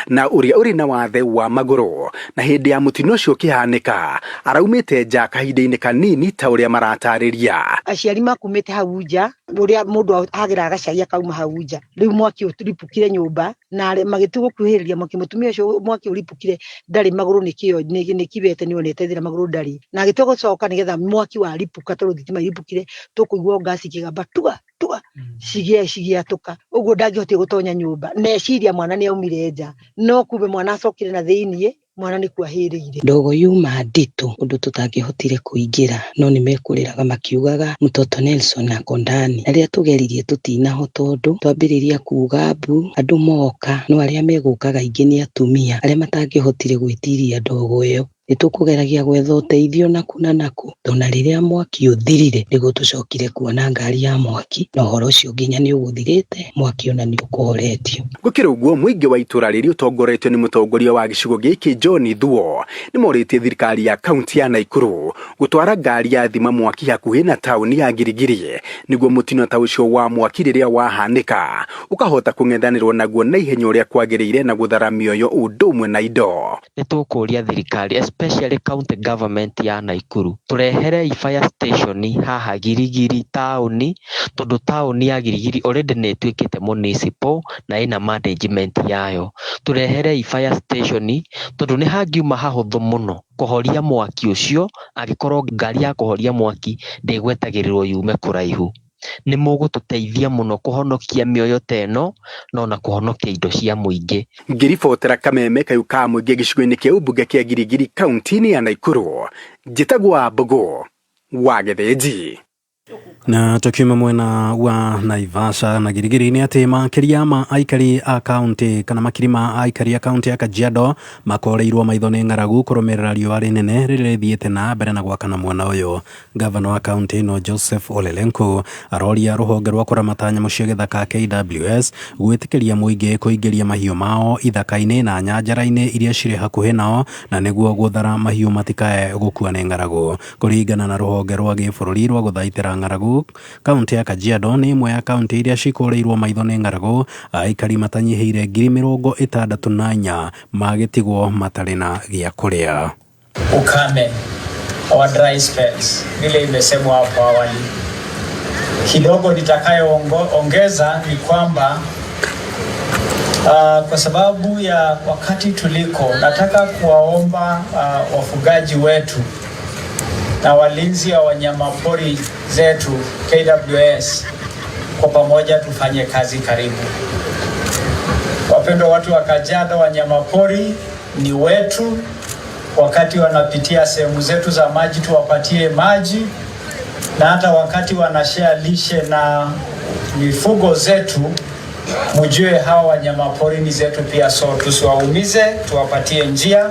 na ũrĩa ũrĩ na wathe wa magũrũ, na hĩndĩ ya mũtino ũcio ũkĩhanĩka araumĩte nja kahinda-inĩ kanini ta ũrĩa maratarĩria. Aciari makumĩte hau nja ũrĩa mũndũ agĩra agacari akauma hau nja, rĩu mwaki ũripũkire nyũmba na magĩtua gũkuhĩrĩria mwaki, mũtumia ũcio mwaki ũripũkire ndarĩ magũrũ nĩ kibete nĩ onete thĩra magũrũ ndarĩ, na agĩtua gũcoka nĩgetha mwaki waripũka tondũ thitima iripũkire tũkũigua ngasi kĩgamba tuga cigĩatũka, ũguo ndangĩhotire gũtonya nyũmba, neciria mwana nĩ aumire nja no kumbe mwana acokire na thĩiniĩ mwana nĩ kwahĩrĩire. Ndogo yuma nditũ ũndũ tũtangĩhotire kũingĩra no nĩ mekũrĩraga makiugaga mũtoto Nelson na Kondani, arĩa tũgeririe tũtinahota ũndũ twambĩrĩria kuga mbu andũ moka no arĩa megũkaga aingĩ nĩ atumia arĩa matangĩhotire gwĩtiria ndogo ĩyo. Nĩtũkũgeragia gwetha ũteithio naku na naku tondũ rĩrĩa mwaki ũthirire nĩguo tũcokire kuona ngari ya mwaki na ũhoro ũcio nginya nĩ ũgũthirĩte mwaki ona nĩ ũkũhoretio. Gũkĩra ũguo mũingĩ wa itũra rĩrĩ ũtongoretio nĩ mũtongoria wa gĩcigo gĩkĩ John Thuo nĩ morĩtie thirikari ya kaunti ya Naikuru gũtwara ngari ya thima mwaki hakuhĩ na taũni ya Girigiri nĩguo mũtino ta ũcio wa mwaki rĩrĩa wahanĩka ũkahota kũng'ethanĩrwo naguo na ihenya ũrĩa kwagĩrĩire na gũthara mĩoyo ũndũ ũmwe na indo. Nĩtũkũria thirikari especially county government ya Naikuru turehere fire station haha Girigiri taũni tondũ taũni ya Girigiri already nĩ ĩtuĩkĩte municipal na ĩna management yayo. Turehere fire station tondũ nĩ hangiuma hahũthũ mũno kũhoria mwaki ũcio angĩkorwo ngari ya kũhoria mwaki ndĩgwetagĩrĩrwo yume kũraihu. Nĩ mũgũtũteithia mũno kũhonokia mĩoyo teno no na kũhonokia indo cia mũingĩ. Ngĩribotera Kameme Kayũ ka mũingĩ gĩcigo-inĩ kĩa mbunge kĩa Girigiri kaunti-inĩ ya Naikuru, njĩtagwo Wambogo wa Gĩthĩnji. Na tukiuma mwena wa Naivasha na Girigiri nĩ atĩ makĩria ma aikari a kaunti kana makiri ma aikari a kaunti ya Kajiado makoreirwo maitho nĩ ng'aragu kũrũmĩrĩra riũa rĩnene rĩrĩa rĩthiĩte na mbere na gwakana mwena ũyũ. Gavana wa kaunti ĩno Joseph Ole Lenku aroria rũhonge rwa kũramata nyamũ cia gĩthaka KWS gwĩtĩkĩria mũingĩ kũingĩria mahiũ mao ithaka-inĩ na nyanjara-inĩ iria cirĩ hakuhĩ nao na nĩguo gũthara mahiũ matikae gũkua nĩ ng'aragu. Kũringana na rũhonge rwa gĩbũrũri rwa gũthaitĩra ng'aragu, kaunti ya Kajiado nĩ ĩmwe ya kaunti iria cikũrĩirwo maitho nĩ ng'aragu, aikari matanyihĩire 64,000 magĩtigwo matarĩ na gĩa kũrĩa. Ukame or dry spells vile imesemwa hapo awali. Kidogo nitakayoongeza ni kwamba kwa sababu ya wakati tuliko, nataka kuwaomba wafugaji wetu na walinzi wa wanyamapori zetu KWS kwa pamoja tufanye kazi karibu. Wapendwa watu wa Kajiado, wanyamapori ni wetu. Wakati wanapitia sehemu zetu za maji tuwapatie maji, na hata wakati wanashare lishe na mifugo zetu mjue hawa wanyamapori ni zetu pia, so tusiwaumize, tuwapatie njia.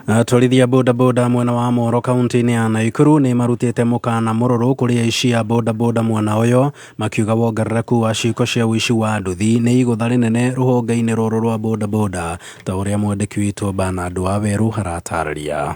Atwarithia bodaboda mwena wa Moro kaunti-inĩ ya Naikuru nĩ marutĩte mũkana mũrũrũ kũrĩ aici a bodaboda mwena ũyũ makiuga wongerereku wa ciĩko cia ũici wa nduthi nĩ igũtha rĩnene rũhonge-inĩ rũrũ rwa bodaboda ta ũrĩa mwandĩki witũ Bernard Waweru aratarĩria.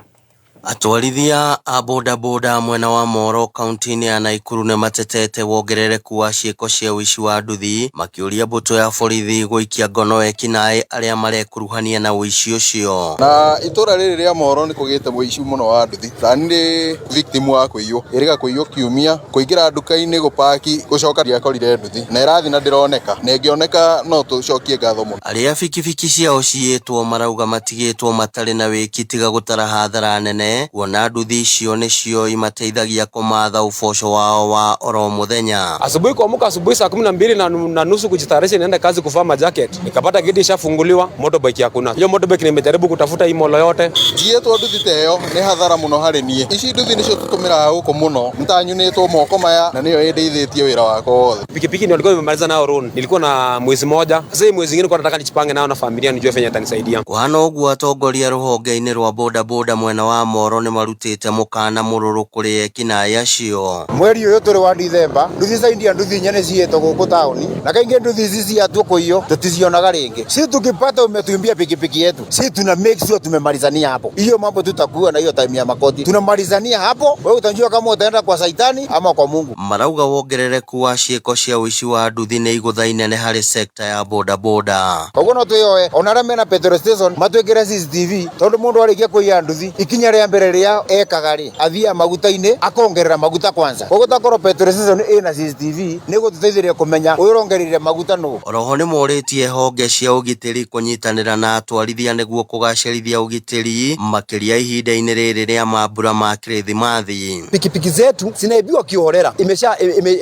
Atwarithia a bodaboda mwena wa Moro kaunti-inĩ ya Naikuru nĩ matetete wongerereku wa ciĩko cia ũici wa nduthi, makĩũria mbũtũ ya borithi gũikia ngono ekinaĩ arĩa marekuruhania na ũici ũcio. Na itũra rĩrĩ rĩa Moro nĩ kũgĩte mũici mũno wa nduthi. Tani nĩ victim wa kũiywo, ĩrĩga kũiywo kiumia, kũingĩra nduka-inĩ gũpaki, gũcoka ndiakorire nduthi. Na ĩrathi na ndĩroneka, na ĩngĩoneka no tũcokie ngatho mũno. Arĩa bikibiki ciao ciĩtwo marauga matigĩtwo matarĩ na wĩki tiga gũtara hathara nene, kuona nduthi icio nĩcio imateithagia kũmatha uboco wao wa oro muthenya. Asubuhi kuamka asubuhi saa 12 na nusu kujitayarisha niende kazi kuvaa majacket, nikapata geti ishafunguliwa, motorbike hakuna. Hiyo motorbike nimejaribu kutafuta hii molo yote. Jietwo nduthi teyo nĩ hathara mũno harĩ niĩ. Ici nduthi nĩcio tũtũmĩraga gũkũ mũno. Nĩtanyunĩtwo moko maya na nĩyo ĩndeithĩtie wĩra wakwa wothe. Pikipiki ndio nilikuwa nimemaliza nayo loan. Nilikuwa na mwezi moja. Sasa hii mwezi mwingine kwa nataka nijipange nayo na familia nijue fenya itanisaidia. Kuhana ũguo atongoria rũhonge-inĩ rwa bodaboda mwena wa Moro nĩ marutĩte mũkana mũrũrũ kũrĩ ekinaĩ acio. Mweri ũyũ tũrĩ wa December, nduthi za India nduthi nyene ciĩtwo gũkũ taũni. Na kaingĩ nduthi ici ciatua kũiywo tũticionaga rĩngĩ. Sisi tukipata umetuimbia pikipiki yetu, sisi tuna make sure tumemalizania hapo. Hiyo mambo tutakuwa na hiyo time ya makoti. Tunamalizania hapo, wewe utajua kama utaenda kwa saitani ama kwa Mungu. Marauga wongerereku wa ciĩko cia ũici wa nduthi nĩ igũtha inene harĩ sekta ya bodaboda. Koguo no twĩyoe ona arĩa mena petrol station matwĩkĩre CCTV tondũ mũndũ arĩkia kũiya nduthi ikinya rĩa mbere rĩa ekaga rĩ athia maguta-inĩ akongerera maguta kwanza. Koguo takorwo petrol station ĩna CCTV nĩgũtũteithĩrĩria kũmenya ũyũ ũrongereire maguta nũ. Oroho nĩ morĩtie honge cia ũgitĩri kũnyitanĩra na atwarithia nĩguo kũgacĩrithia ũgitĩri makĩria ihinda-inĩ rĩrĩ rĩa mambura ma Kirithimathi. Pikipiki zetu zinaibiwa kiholela,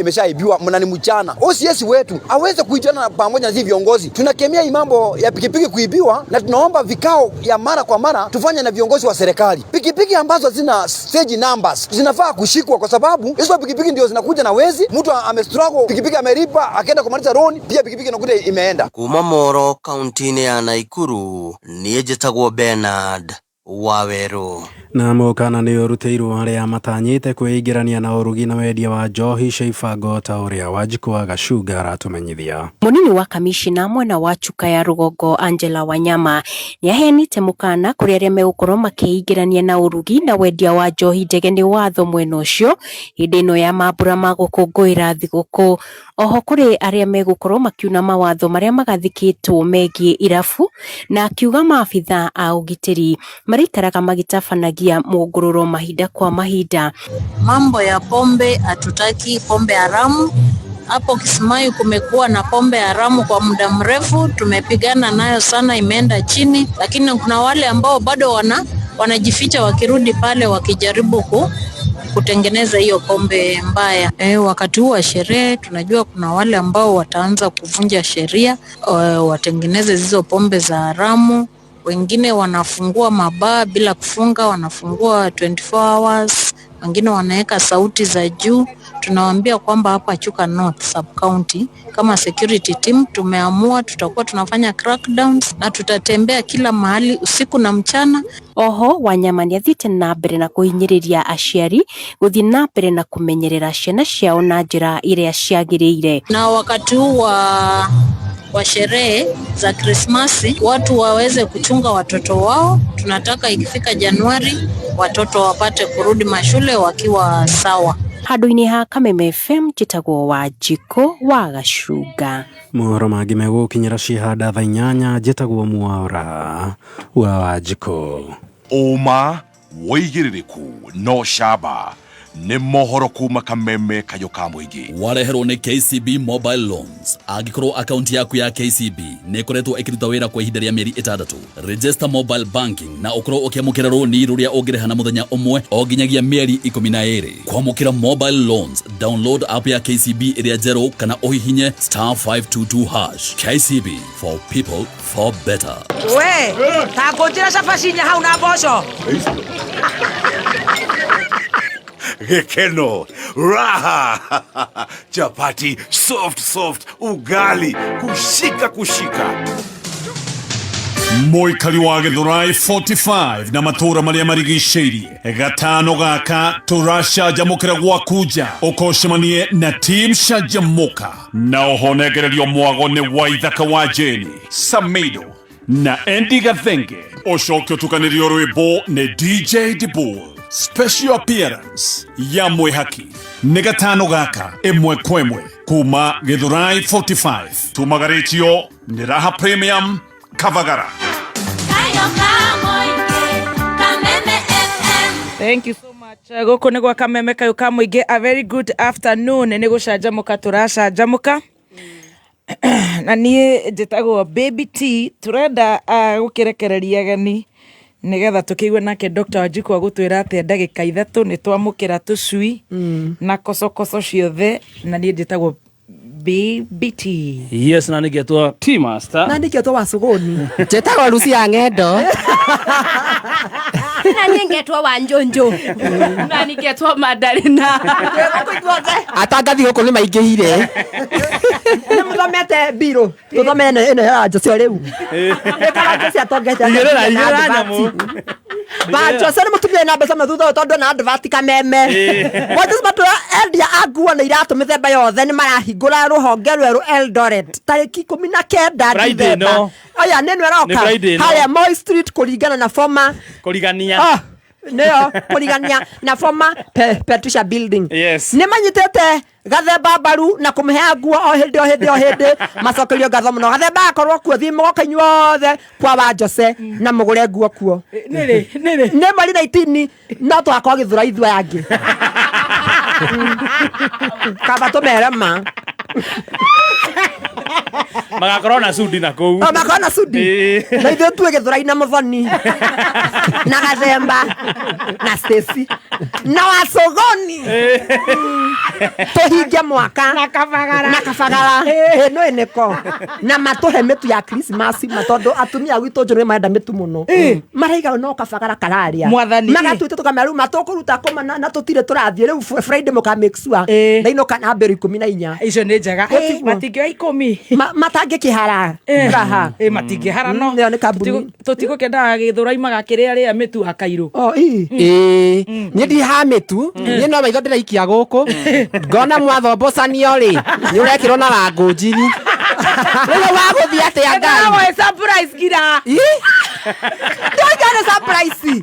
imeshaibiwa mnani mchana. OCS wetu aweze kuitana pamoja na viongozi. Tunakemea mambo ya pikipiki kuibiwa na tunaomba vikao ya mara kwa mara tufanye na viongozi wa serikali. Pikipiki ambazo zina stage numbers zinafaa kushikwa kwa sababu hizo pikipiki ndio zinakuja na wezi. Mtu amestruggle, pikipiki amelipa, akaenda kumaliza loan, pia pikipiki inakuja imeenda. Kuma Moro kaunti-inĩ ya Naikuru, niĩ njĩtagwo Bernard Waweru. Na mũkana nĩ ũrutĩirwo arĩa matanyĩte kwĩingĩrania na ũrugi na wendia wa njohi cia ibango ta ũrĩa Wanjikũ wa Gacuga aratũmenyithia. Mũnini wa kamishina mwena wa Chuka ya Rũgongo Angela Wanyama nĩaheanĩte mũkana kũrĩ arĩa megũkorwo makĩingĩrania na ũrugi na wendia wa njohi ndege nĩ watho mwena ũcio hĩndĩ ĩno ya mambura ma gũkũngũĩra thigũkũ. Oho kũrĩ arĩa megũkorwo makiuna mawatho marĩa magathĩkĩtwo megiĩ irabu na akiuga maabitha a ũgitĩri marĩikaraga magĩtabanagia mũngũrũro mahinda kwa mahinda. Mambo ya pombe, hatutaki pombe haramu. Hapo Kismayu kumekuwa na pombe haramu kwa muda mrefu, tumepigana nayo sana, imeenda chini, lakini kuna wale ambao bado wanajificha wakirudi pale wakijaribu kutengeneza hiyo pombe mbaya. Wakati huu wa sherehe tunajua kuna wale ambao wataanza kuvunja sheria, watengeneze hizo pombe za haramu. Wengine wanafungua mabaa bila kufunga, wanafungua 24 hours, wengine wanaweka sauti za juu. Tunawaambia kwamba hapa Chuka North Sub County kama security team tumeamua tutakuwa tunafanya crackdowns na tutatembea kila mahali usiku na mchana. Oho Wanyama nĩathiĩte na mbere na kũhinyĩrĩria aciari gũthiĩ na mbere na kũmenyerera ciana ciao na njĩra iria ciagĩrĩire. Na wakati huu wa sherehe za Krismasi watu waweze kuchunga watoto wao. Tunataka ikifika Januari watoto wapate kurudi mashule wakiwa sawa. Handũ-inĩ ha Kameme FM njĩtagwo Wanjikũ wa Gacuga. Mohoro mangĩ megũkinyĩra ciĩhanda thaa 8 njĩtagwo Mwaũra wa Wanjikũ. Ũma wĩigĩrĩrĩku no camba nĩ mohoro kuma Kameme kayo ka mũingĩ. Wareherwo nĩ KCB Mobile Loans. Angĩkorwo akaunti yaku ya KCB nĩ ĩkoretwo ĩkĩruta wĩra kwa ihinda rĩa mĩeri 6, register mobile banking na ũkorwo ũkĩamũkĩra rũni rũrĩa ũngĩrĩha na mũthenya ũmwe o nginyagia mĩeri 12. Kwamũkĩra mobile loans, download app ya KCB ĩrĩa njerũ kana ũhihinye *522#. KCB for people for better. We, ta ngũnjĩra cabacinya hau na mboco. Gekeno, raha, chapati, soft, ugali, kushika. Moikari wa Githurai 45 na matura maria marigicĩirie. Gatano gaka tũracanjamũkĩra gwakuja ũkocemanie na team Canjamũka. Na ũhonegererio mwago nĩ Waithaka wa Jeni, Samido na Andy Gathenge. Ũcoke ũtukanĩrio rwĩmbo nĩ DJ Dibul. special appearance ya mwihaki nĩ gatano gaka ĩmwe kwa ĩmwe kuma Githurai 45 tumagarĩtio nĩ Raha Premium Kavagara. Thank you so much. Goko nĩ gwa Kameme Kayũ ka Mũingĩ. A very good afternoon. Nĩ gũcanjamũka tũracanjamũka. Na niĩ njĩtagwo Baby T. Tũrenda gũkĩrekereria ageni nĩgetha tũkĩigue nake Dr. Wanjiku agũtwĩra atĩ ndagĩka 3 nĩ twamũkĩra tũcui na kocokoco ciothe, na niĩ njĩtagwo Baby T. Yes, na nĩngetwo T Master. Na nĩngetwo Wacũgũni. Njĩtagwo Lucia Ng'endo. Na nĩngetwo Wanjũnjũ. Na nĩngetwo Madarina. Atangathi gũkũ nĩ maingĩhire. Nĩ mũthomete biro. Tũthome ĩno ya Jose rĩu. Nĩkara Jose atongete. Igĩrĩra nyamũ. Ba Jose nĩ mũtumia na mbeca mathutha tondũ na advert Kameme. Wote matu endia anguo na iratũ mĩthemba yothe nĩ marahingũra rũhonge rwerũ Eldoret tarĩki 19 December. Aya nĩno roka harĩa Moi Street kũringana na former kũrigania. Nĩyo kũrigania na former Patricia Building. Yes. Nĩ manyitĩte Gathemba mbaru na kũmĩhe nguo o hĩndĩ macokerio ngatho mũno. Gathemba akorwo kuo thiĩ mũgoka inyuothe kwa wa Jose na mũgũre nguo kuo. Nĩ mari 19 no twakorwo Gĩthũrai ithuĩ angĩ. Kaba tũmere ma. Magakorwo na sudi na kũu. Magakorwo na sudi. Na ithuĩ tuĩ Gĩthũrai na Mũthoni. Na Gathemba na Stacy na Wacũgũni. Tuhinge mwaka na Kavagara no eneko na matuhe mĩtu ya Christmas matondũ atumia gwitũ njũrĩ marenda mĩtu mũno maraiga no Kavagara kararia magatuĩte tũkamera matũkũruta komana na tũtire tũrathiĩ rĩu Friday mũka make sure na inoka na mbere 14 icio nĩ njega matingĩoya 10 matangĩkĩhara raha matingĩhara no tũtigũkĩendaga Gĩthũrai magakĩrĩa rĩa mĩtu ya Kairũ niĩ ndiha mĩtu niĩ no maitho ndĩraikia gũkũ ngona mwathobocanio rĩ nĩ ũrekĩrwo na Wangũnjiri rĩu wagũthiĩ atĩa ngari surprise gira ndĩrĩ surprise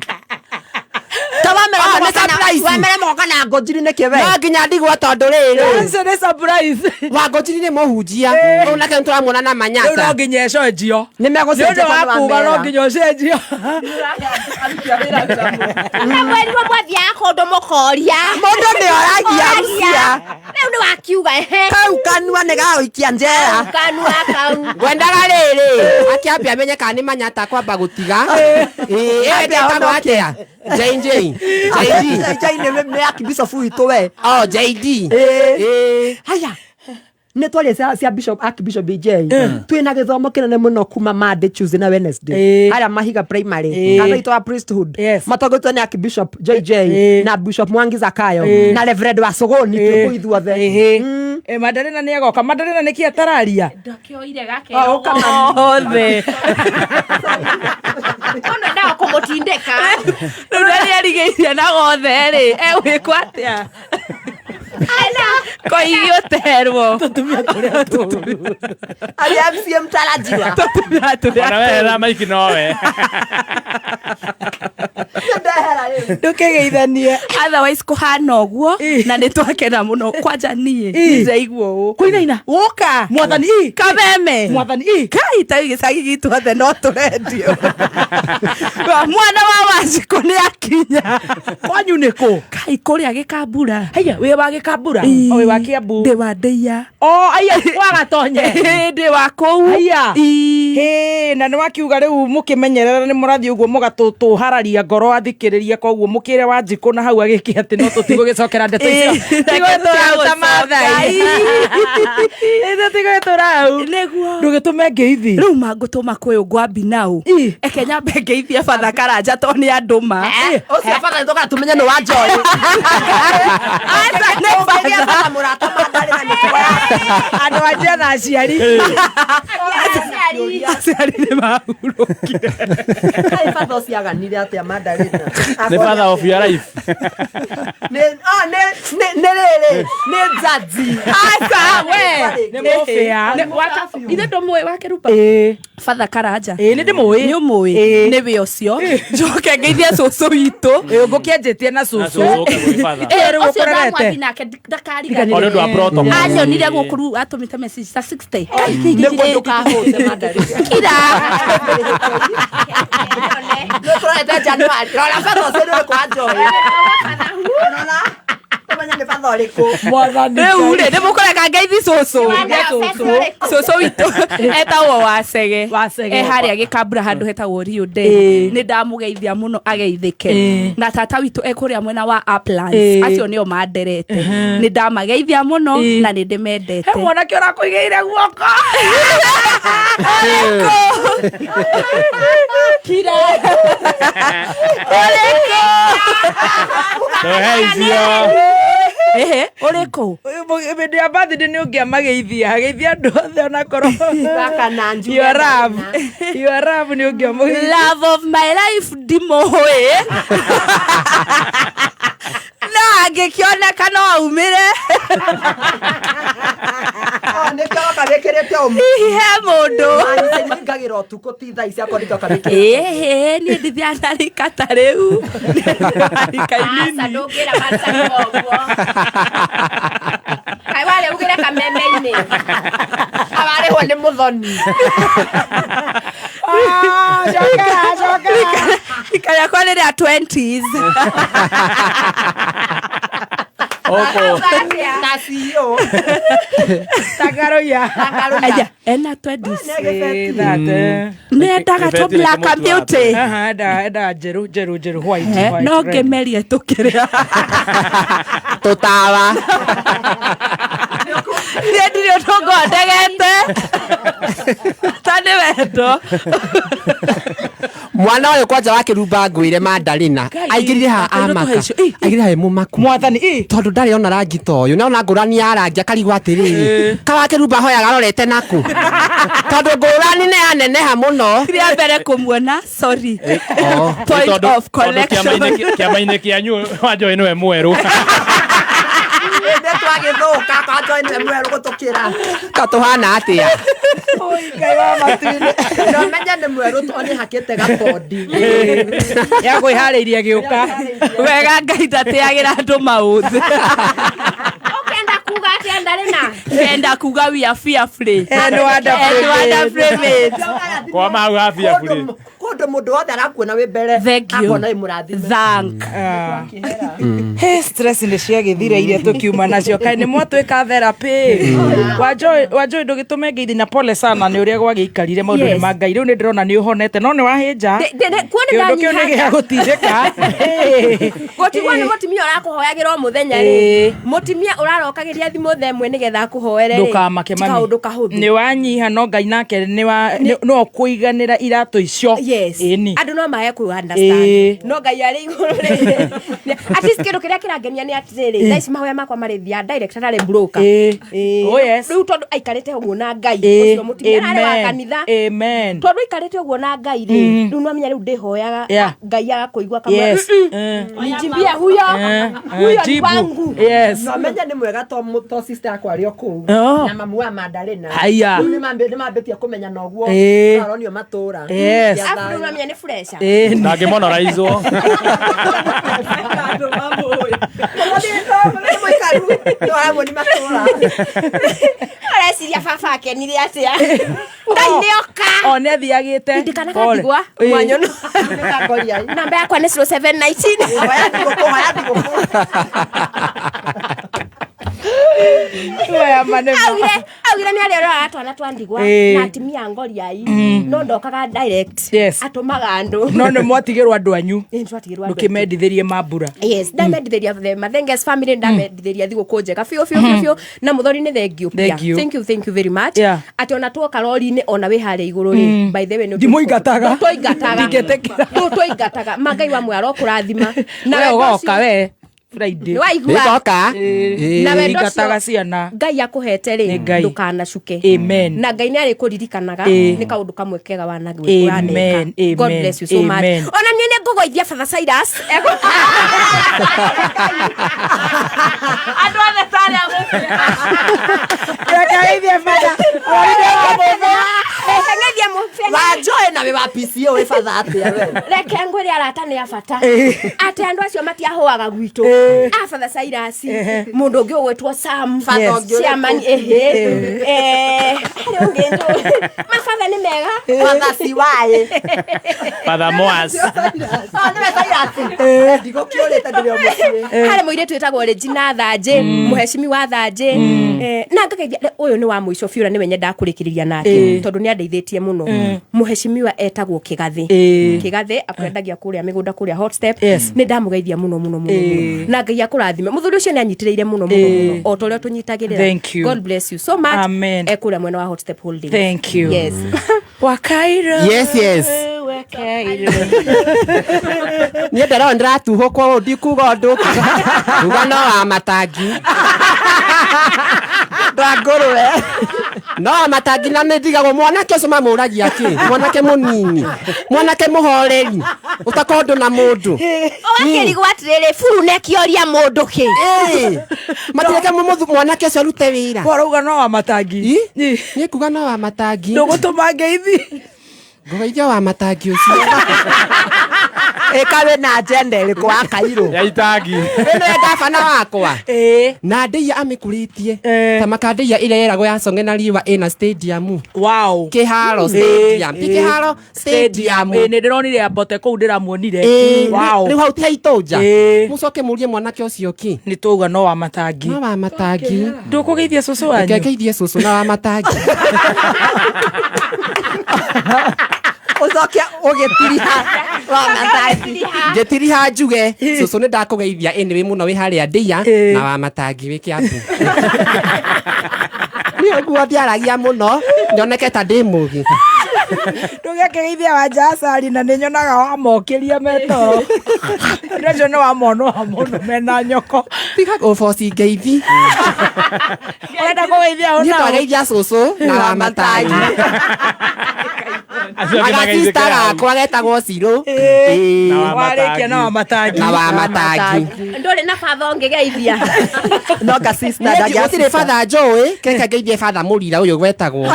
wamere moka na Ngũnjiri nĩ kĩwe no nginya ndigwo tondũ rĩrĩ nĩ surprise Wangũnjiri nĩ mũhunjia rĩu nake nĩtũramuona na Manyata rĩu no nginya ecenjio nĩ megũcenjia no nginya ecenjio na mweri wa mwathia kũndũ mũkoria mũndũ nĩ oragia Lucia rĩu nĩ wakiuga kau kanua nĩ gagũikia njera kanua kau ngwendaga rĩrĩ akĩambia amenye kana nĩ Manyata kwamba gũtiga ndĩtagwo atĩa JJ nĩ Archbishop witũ we JD haya nĩ twarĩ cia Bishop Archbishop BJ twĩna gĩthomo kĩnene mũno kuma Monday Tuesday na Wednesday harĩa Mahiga Primary kana itwa priesthood matongotio nĩ Archbishop JJ na Bishop Mwangi Zakayo na Reverend Wacũgũni twĩ ithuothe Madarina nĩ agoka Madarina nĩ kĩ atararia ndakĩoire gake othe ona ndawa kũmũtindĩka rĩu nĩ arigĩirie na gothe rĩ egwĩkwo atĩa koigĩoterwo tũtumia tũrĩa tũru arĩa MCM tarajiwa tũtumia tũrĩa ona wehera maiki nowe ndũkĩgeithanie otherwise kũhana ũguo na nĩ twakena mũno kwanja niĩ njaigua ũũ kũinaina ũka mwathani Kameme mwathani kai ta gĩcagi gitu othe no tũrendio mwana wa Wanjiku nĩ akinya kwanyu nĩkũ kai kũrĩa Gĩkambura haya wĩ wa Gĩkambura o wĩ wa Kiambu ndĩ wa Ndeia aya wagatonye ndĩ wa kũu haya na nĩ wakiuga rĩu mũkĩmenyerera nĩ mũrathiĩ ũguo mũgatũhararia ngoro athikĩrĩria koguo mũkĩre Wanjiku na hau agĩkĩ atĩ no tũtigũgĩcokera ndeto icio tigũtũrauta mathai tigũtũra hau ndũgĩtũme ngeithi rĩu mangũtũma kwĩ ngwambi nau eke nyambe ngeithie Father Karanja to nĩ andũma ũcio Father nĩtũka tũmenye nĩ wa Joy asa nĩ Father mũrata mandari Andå anjia na aciari aciari nä mahurũkire. Father ũcio aganire atĩa Madalena? Nĩ father of your life. Nĩ rĩrĩ nĩ jaji. Aca we nĩ mũbĩa. Ithe ndũmũĩ wa Kĩruba? Father Karanja. Nĩ ndĩmũĩ. Nĩ ũmũĩ. Nĩ we ũcio. Njoke ngeithie cũcũ witũ. Ngũkĩanjĩtie na cũcũ. Rĩu ũkũrerete. Nĩ ũndũ wa protocol. Anyonire gũkũ rĩu atũmĩte message ta 60. Nĩ kũndũ kahũte Madalena. Kira. Nĩ tũrete Januari. Rora Father ũcio nĩ kwa Joy. Rora. Tũmenya nĩ Father ũrĩkũ. Rĩu rĩ nĩ mũkũreka ngeithi cũcũ. Cũcũ witũ etagwo Wacege. Harĩa Gĩkambura handũ hetagwo Rio Day. Nĩ ndamũgeithia mũno ageithĩke. Na tata witũ ekũrĩa mwena wa Uplands. Acio nĩo manderete. Nĩ ndamageithia mũno na nĩ ndĩmendete. He mwanake ũrakũigĩire guoko. Kira. Ũrĩkũ? Hĩndĩ ya birthday nĩ ũngĩamageithia geithia andũ othe onakorwo your love nĩ ũngĩamageithia. Love of my life ndimũĩ na angĩkĩoneka no aumĩre nĩkĩo kabĩkĩrĩte he mũndũ ngagĩra ũtukũ ti thaa ici akorwo nĩkĩo kabĩkĩrĩte niĩ ndithiaga na rika ta rĩu rika inini ndũngĩra matari ũguo kaĩ warĩ ugĩre kameme-inĩ awarĩhwo nĩ mũthoni rika rĩakwa nĩ rĩa 20s na CEO Tagaroya ena 20s nendaga to black and beauty enda jeru white no ngemerie tukĩrĩa tũtawa nĩ ndirĩ ũndũ ngondegete tani wendo mwana ũyũ kwanja wa Kĩrumba ngwĩre Madalena aingĩrire haha amaka aingĩrire haha mũmaku mwathani tondũ ndarĩ ona rangi ta ũyũ nona ngũrani ya rangi akarigwo atĩrĩrĩ ka wa Kĩrumba hoyaga arorete naku tondũ ngũrani nĩ yaneneha mũno rĩa mbere kũmuona sorry point of collection kĩama-inĩ kĩanyu Wanjohi nĩwe mwerũ nĩ twagĩthũka kwa Joy nĩ mwerũ gũtũkĩra katũhana atĩa Ngai wa matu-inĩ nomenya nĩ mwerũ tondũ nĩ hakĩte gapondi ya kwĩharĩirie gĩũka wega Ngai ndatĩagĩra andũ maũthĩ ũkenda kuga atĩa Madalena? Enda kuga we are fearfully and wonderfully made kwa mau fearfully kũndũ mũndũ wothe arakuona wĩ mbere akona wĩ mũrathime thank he stress nĩ ciagĩthira iria tũkiuma nacio kaĩ nĩ mwatwĩka therapy Wanjohi ndũgĩtũme ngeithi na pole sana nĩ ũrĩa gwagĩikarire maũndũ nĩ ma Ngai rĩu nĩ ndĩrona nĩ ũhonete no nĩ wahĩnja kĩũndũ kĩu nĩ gĩa gũtindĩka gũtigwo nĩ mũtumia ũrakũhoyagĩra o mũthenya rĩ mũtumia ũrarokagĩria thimũ themwe nĩgetha akũhoere rĩ ndũkamake mami kaũndũ kahũthũ nĩ wanyiha no Ngai nake no kũiganĩra iratũ icio andũ no mahe ku understand no Ngai arĩ igũrũ rĩ at least kĩndũ kĩrĩa kĩrangenia nĩ atĩrĩrĩ thaa ici mahoya makwa marĩ thia direct ndarĩ broker rĩu tondũ aikarĩte ũguo na Ngai ũcio mũtumia arĩ wa kanitha tondũ aikarĩte ũguo na Ngai rĩ rĩu no menya rĩu ndĩhoyaga Ngai agakũigua kama nijibia huyo ni wangu no menya nĩ mwega to sister yakwa arĩ o kũu na mamu wa Madalena nĩ mambĩtie kũmenya noguo aronio matũra Mami ni fresh. Ndangĩmonoraizwo. Areciria baba akenire atĩa. Ngai nĩoka. O nĩ athiagĩte. Ndikanaga ndigwa. Mwanyono. Namba yakwa nĩ 0719. Hoya thigũkũ. Augire nĩ arĩa ũrora twana twa ndigwa na atimia ngoriai no ndokaga direct atũmaga andũ no nĩ mwatigĩrwo andũ anyu ndũkĩmendithĩrie mambura ndamendithĩria the Mathenges family ndamendithĩria thigũkũ njega biũ na mũthoni nĩ thengiũ pia thank you very much atĩ ona tuoka rori-inĩ ona wĩ harĩa igũrũ rĩ by the way ndũtũingataga Ngai wa mwe arokũrathima na we ũgoka we Friday. Waigua? Ndoka. Na wendo Ingataga ciana. Ngai akuhete ri ndukanacuke. Amen. Na Ngai nĩ arĩkũririkanaga nĩ kaũndũ kamwe kega Amen. God bless you so much. Ona niĩ nĩ ngũgũithia Father Cyrus. Andũ othe tarĩ agũkĩa. Rekageithia Father. Rekageithia mũbia. Wanjoe na we wa PCO we Father atia we. Reke ngwĩre arata nĩ abata. Atĩ andũ acio matiahũaga gwitũ. Father Cyrus. Mũndũ ũngĩ ũgwĩtwo Sam. Ciamani Father nĩ mega. Father Siwaye. Father Moas. Harĩ mũirĩtu wĩtagwo Regina Thanjĩ, mũhecimi wa Thanjĩ. Na ngageithia ũyũ nĩ wa mũico biũ na nĩwe nyenda kũrĩkĩrĩria nake tondũ nĩ andeithĩtie mũno. Mũhecimiwa etagwo Kĩgathĩ. Kĩgathĩ akwendagia kũrĩa mĩgũnda kũrĩa Hot Step. Nĩ ndamũgeithia mũno. Na Ngai akũrathime. Mũthuri ũcio nĩ anyitĩrĩire mũno. O ta ũrĩa tũnyitagĩrĩra. God bless you so much. Amen. Ekũrĩa mwena wa Hot Step Holdings. Thank you. Yes. Wakairo. Yes. Wakairo. Niĩ ndĩrona ndĩratuhũkwo ndikuga ũndũ uga no wa matangi ndangũrũwe no wa matangi na nĩ ndigagwo mwanake ũcio mamũragia kĩ mwanake mũnini mwanake mũhoreri ũtakondũ na mũndũ Wakĩrigwo atĩrĩrĩ furu nekĩoria mũndũ kĩ matireke mwanake ũcio arute wĩra Warauga no wa matangi. Niĩ kuga no wa matangi Ndũgũtũma ngeithi. ngũgeithia wa matangi ũcio ĩkawe na agenda ĩrĩkũ wa Kairũ ya itangi ĩno ngabana wakwa na ndĩia amĩkũrĩtie ta makandĩia ĩrĩa yeragwo ya Song'e na Riũa ĩna stadium kĩharo stadium kĩharo stadium nĩ ndĩronire ya Bote kũu ndĩramuonire. rĩu hau ti haitũ nja mũcoke mũrie mwanake ũcio kĩ nĩ tũuga no wa matangi. no wa matangi ndũkũgeithia cũcũ wanyu. ngeithie cũcũ na wa matangi ucokia ugitiriha wa matangi ngitiriha njuge cũcũ nĩ ndakũgeithia anyway mũno wĩ harĩa ndĩia na wa matangi wĩ Kĩambu nĩ ũguo ndiaragia mũno nyoneke ta ndĩ mũgi ndũgĩakĩgeithia wa Jasari na nĩ nyonaga wamokĩria metoro nĩcio nĩ wamona wa mũndũ mena nyoko tiga ũboci ngeithi ũrenda kũgeithia niĩ twageithia cũcũ na wa matangi agasista gakwa getagwo Cirũ warĩkia na wa matangi ndũrĩ na Father ũngĩgeithia no ga sister gũtirĩ Father njũĩ keke ngeithie Father Mũrira ũyũ gwetagwo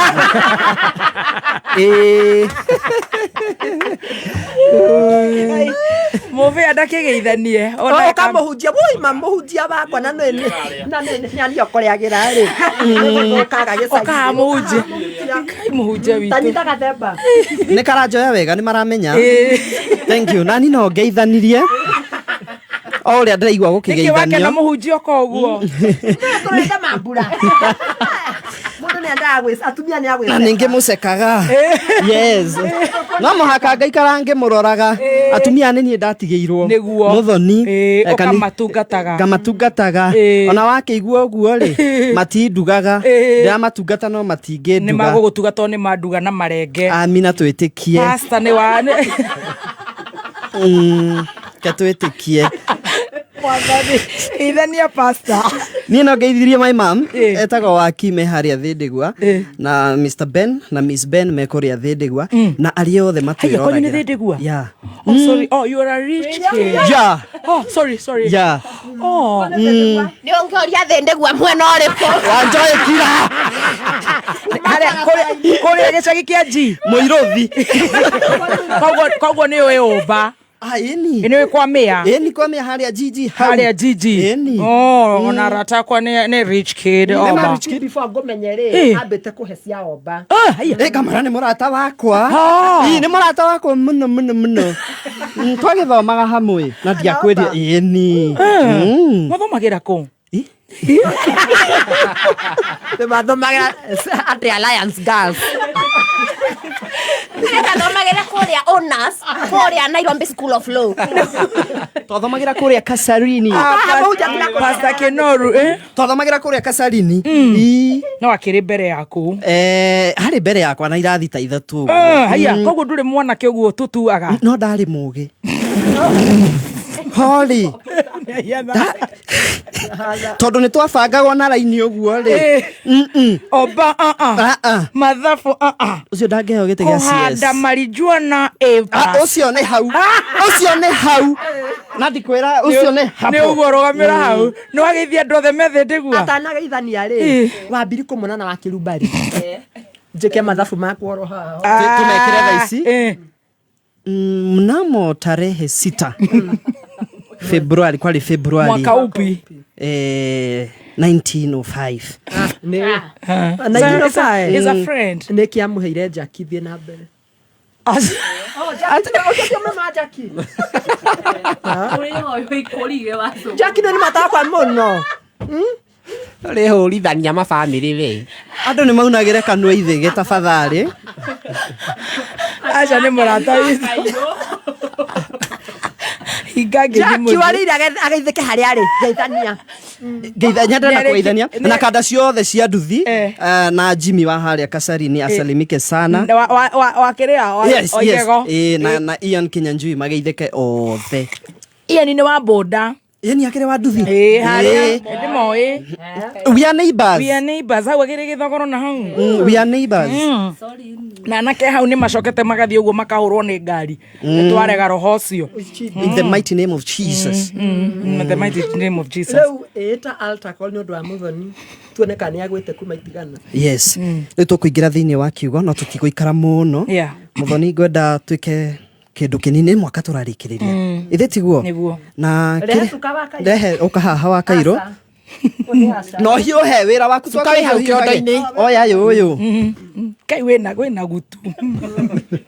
mũbĩa ndakĩgeithanie ũkamũhunjia woi mũhunjia wakwa na nĩ okũrĩagĩra rĩ ũkamũhunjia mũhunjia witũ tanyitaga themba nĩ karanjoya wega nĩ maramenya thank you nani no ngeithanirie o ũrĩa ndĩraigua gũkĩgeithanio nĩkĩ wake na mũhunjia ũko ũguo tũrĩte mambura mũndũ nĩ endaga atumia nĩ agwĩca na ningĩ mũcekaga yes no mũhaka ngaikara ngĩmũroraga atumia nĩ niĩ ndatigĩirwo mũthoni ngamatungataga ona wakĩigua ũguo rĩ matindugaga ndĩramatungata no matingĩnduga nĩ magũgũtungata nĩ manduga na marenge amina twĩtĩkie pastor nĩ wa ke twĩtĩkie mwathani ithania pastor niĩ no ngeithirie my mom etagwo Wakime harĩa Thĩndĩgua na Mr Ben na Miss Ben me kũrĩa Thĩndĩgua na arĩa othe matwĩroragĩra yeah sorry you are a rich kid yeah sorry yeah nĩ ũngĩoria Thĩndĩgua mwena ũrĩkũ wanjoĩ kira kũrĩa gĩcagi kĩa G Mũirũthi koguo nĩ ũĩ ũmba Eni kwa mea. Eni kwa mea haria Gigi. Haria Gigi. Eni. Ona rata kwa ni rich kid. Nema rich kid before ngomenyere ambete kuhecia omba. Kamara ni murata wakwa. Ni murata wakwa muno. Twagithomaga hamwe na ndiakweria eni. Mathomagira ku? Mathomagira at the Alliance Girls. Twathomagira kuria honors kuria Nairobi School of Law. Twathomagira kuria Kasarini. Pastor Kenoru twathomagira kuria Kasarini. No akiri mbere yaku. Hari mbere yakwa na irathi ta ithatu. Haya koguo nduri mwanake uguo tutuaga. No ndari mugi. Hori tondu nä twabangagwo na raini å guo rä Oba mathabu å cio ndangäheo gä tä gä kũhanda marijuana Eva å cio nä hau å cio nä hau na ndikwä ra å cio nä nä å guo rå gamä ra hau nä wagäithia andå othe methe ndä gua atanagaithania rä wambiri kå mona na wakä rumbari njä ke mathabu makworo hao tå mekere tha ici mnamo tarehe 6 Februari kwali Februari mwaka upi 1905 is a friend nä kä amå heire njaki thiä na mbere njaki nä matakwa må no rä hå rithania mabamä rä andå nä maunagä re kanua ithä gä tabadharä aca nä må rata Jackie warä ageithä ke harä arä geithania nyenda na kugeithania na kanda ciothe cia nduthi na Jimmy wa harĩa Kasarini asalimike sana wakiria oigego na Ian Kinyanjui mageithĩke othe. Ian nĩ wa boda Ian akĩrĩ wa nduthi harĩa ndĩmoĩ we are neighbors hau agĩrĩ gĩthogoro na hau we are neighbors na nake hau nĩ macokete magathiĩ ũguo makahũrwo nĩ ngari nĩtwarega roho ũcio in the mighty name of Jesus in the mighty name of Jesus rĩu ĩta altar call nĩ ũndũ wa Mũthoni tuone kana nĩ agwĩte kuma itigana yes rĩu tũkũingĩra thĩinĩ wa kiugo no tũtigũikara mũno Mũthoni ngwenda twĩke kindu kinini mwaka turarikiriria ithe tiguo na rehe ukahaha wa Kairo no hiyo he wira waku tukawe hau kiondo-ini oya yuyu kai wena gutu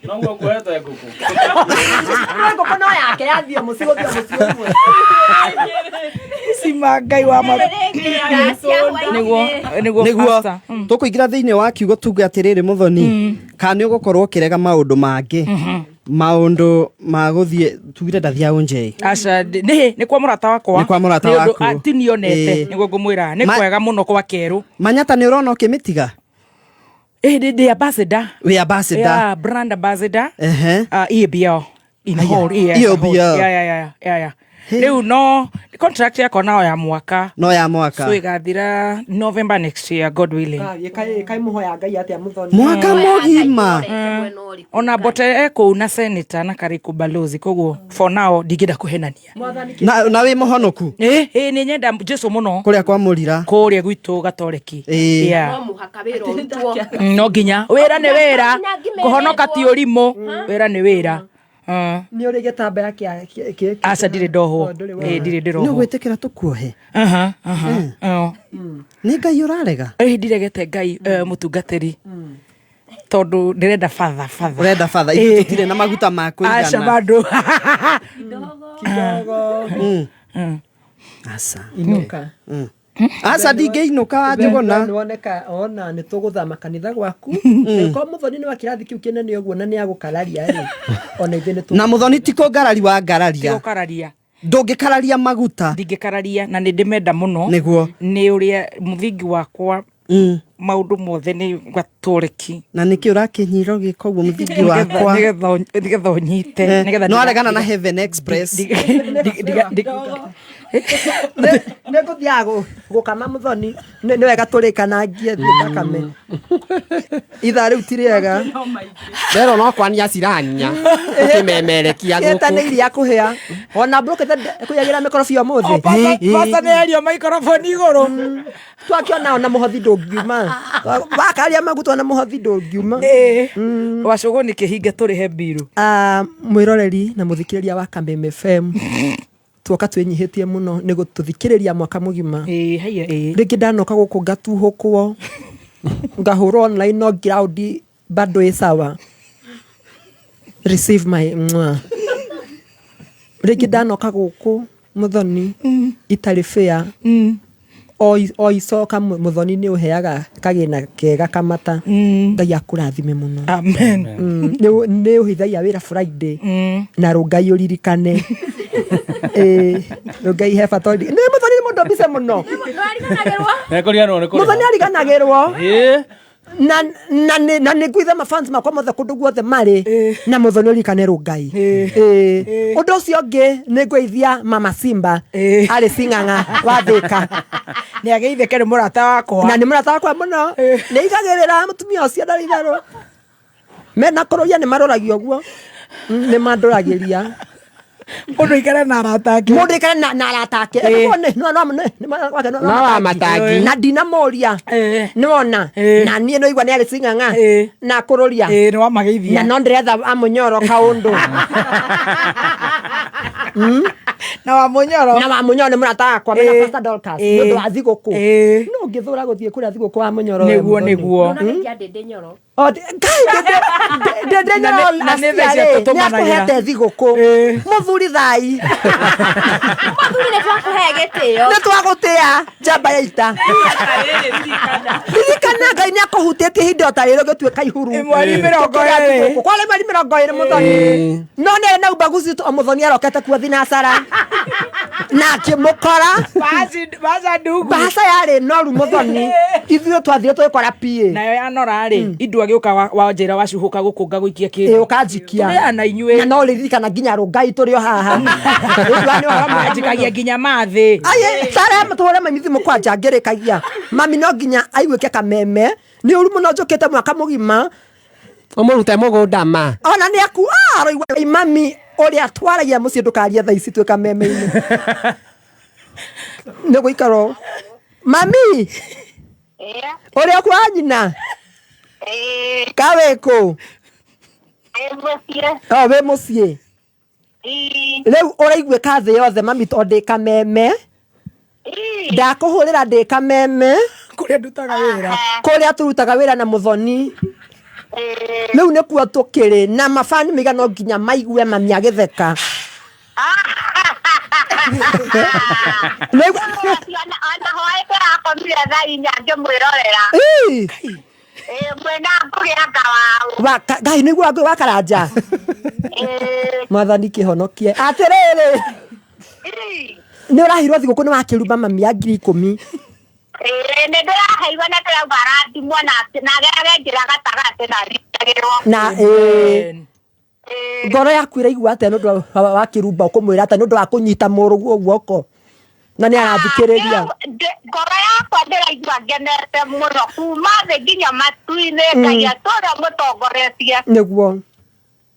no guo kwete nguku nguku no yake yathio musigo mwe sima ngai wa ma niguo tukuingira thiini wa kiugo tuge atiriri Muthoni kana ugukorwo kirega maundu mangi maundu maguthie tugire ndathia unje aca ni kwa murata waku atinionete niguo ngumwira ni kwega muno kwa keru Manyata ni urona ukimitiga ndi ambassador we ambassador brand ambassador EBO in whole yeah riu no contract yako nao ya mwaka so igathira November next year God willing kai muhoya ngai atia Muthoni mwaka mugima ona bote na senator na kariku balozi koguo for now ndigida kuhenania na we muhonoku ni nyenda Jesu muno kuria kwa murira kuria gwitu gatoreki no muhaka wira urutwo no nginya wira ni wira kuhonoka ti urimo wira ni wira ni uri gitambaya ki aca ndirĩ ndohwo ndirĩ ndĩrohwo ni gwĩtĩkĩra tukuohe ni ngai urarega ndiregete ngai mũtungatĩri tondu ndirenda father urenda father ithu tutire na maguta ma kuigana aca bado asa inuka asa ndingĩinũka wa Njũgũna nĩwoneka ona nĩ tũgũthama kanitha gwaku ko Mũthoni nĩ wa kĩrathi kĩu kĩnene ũguo na nĩ agũkararia rĩ ona ithe nĩ na Mũthoni ti kũngarari wa ngararia gũkararia ndũngĩkararia maguta ndingĩkararia na nĩ ndĩmenda mũno nĩguo nĩ ũrĩa mũthingi wakwa maundu mothe ni gatoreki na niki urakinyiro giko guo muthingi wakwa nigetha unyite nigetha no aregana na Heaven Express nego thiago gukama Mũthoni ni wega turikanangie thikame itha riu tiriega rero no kwania ciranya ukimemerekia guku eta ni iria kuhia ona brokete kuyagira mikrofoni muthi pasa ni ario mikrofoni iguru twakiona ona muhothi ndungiuma wakaria magutwa na muhothi ndungiuma wacogo ni kihinge turihe mbiru mwiroreri na muthikiriria wa Kameme FM twoka twenyihitie muno ni gututhikiriria mwaka mugima ringi ndanoka guku ngatuhukwo ngahurwo online no ground bado isawa receive my ringi ndanoka guku Muthoni itari fair o icoka Muthoni ni uheaga kagina kega kamata ngai akurathime muno amen ni uhithagia wira Friday na rungai uririkane rungai he fatodi ni Muthoni ni mundu mbise muno ekoriano ni Muthoni ariganagirwo na nä ngwitha mafans makwa mothe kå ndå guothe marä na må thoni å rikanä Ngai å ndå å cio ngä nä ngweithia mama Simba arä Cing'ang'a wa Thika nä agä itheke nä må rata wakwa na nä må rata wakwa må no nä igagä rä ra må tumia å cio ndarä itherå mena kå rå ria nä marå guo nä mandå ragä ria må ndå ikare na aratake må ndå ikare na aratake na ndina må ria nä wona na niä no igua nä arä Cing'ang'a na kå rå ria nä wamageithia na no ndä retha amå kaå ndå na wa Munyoro nä må rata wakwa mena Pastor Dorcas nä å ndå wa thigå kå no ngä thå ra gå thiä kå rä a thigå kå wa Munyoro nä guo nä thigå kå må thuri thai nä twagå tä a njamba ya ita ririkana Ngai nä akå hutä tie hindä o tarä rä å gä tuä ka ihuru mweri 20 kwarä mweri 20 må thoni no nä na ubaguzi o må thoni arokete kuo thinacara na akä må kora mbaca yarä noru må thoni ithuä twathire tå kora pie nayo yanora-rä indu agä å ka wanjä ra wacuhå ka gå kå nga gå ikia kä å kanjikia na inyuä na no rä ririkana nginya rå Ngai tå rä o haha anjikagia nginya mathä tare tå hå mamithi må kwanja ngä rä kagia mami no nginya aiguä ke kameme nä å ru må no njå kä te mwaka må gima å må rute må gå ndama ona nä aku roigua mami å rä a twaragia må ciä ndå karia tha ici tuä ka meme-inä nä gå ikaro mami å rä a kwa nyina kawä kå wä må ciä rä u å raiguä ka thä yothe mami to ndä kameme ndakå hå rä ra ndä kameme kå rä a ndutaga wä ra kå rä a tå rutaga wä ra na må thoni rä u nä kuo tå kä rä na mabani mä igana nginya maigue mami agä theka Ngai nä guo wa karanja mwathani kä honokie atä rä rä nä å rahirwo thigå kå nä wakä rumba mami ya 10,000 nä ndä raheirwo nä ndä rauga arathimwo na geragä ra gatagatä na ritagärwo na ngoro yaku ä raigua atä nä ndå wa kä rumba å kå mwä ra atä nä ndå wa kå nyita må rå guo guoko na nä arathikä rä ria ngoro yakwa ndä raigua ngenete må no kuma thä nginya matu-inä Ngai atå rä a må tongoretie nä guo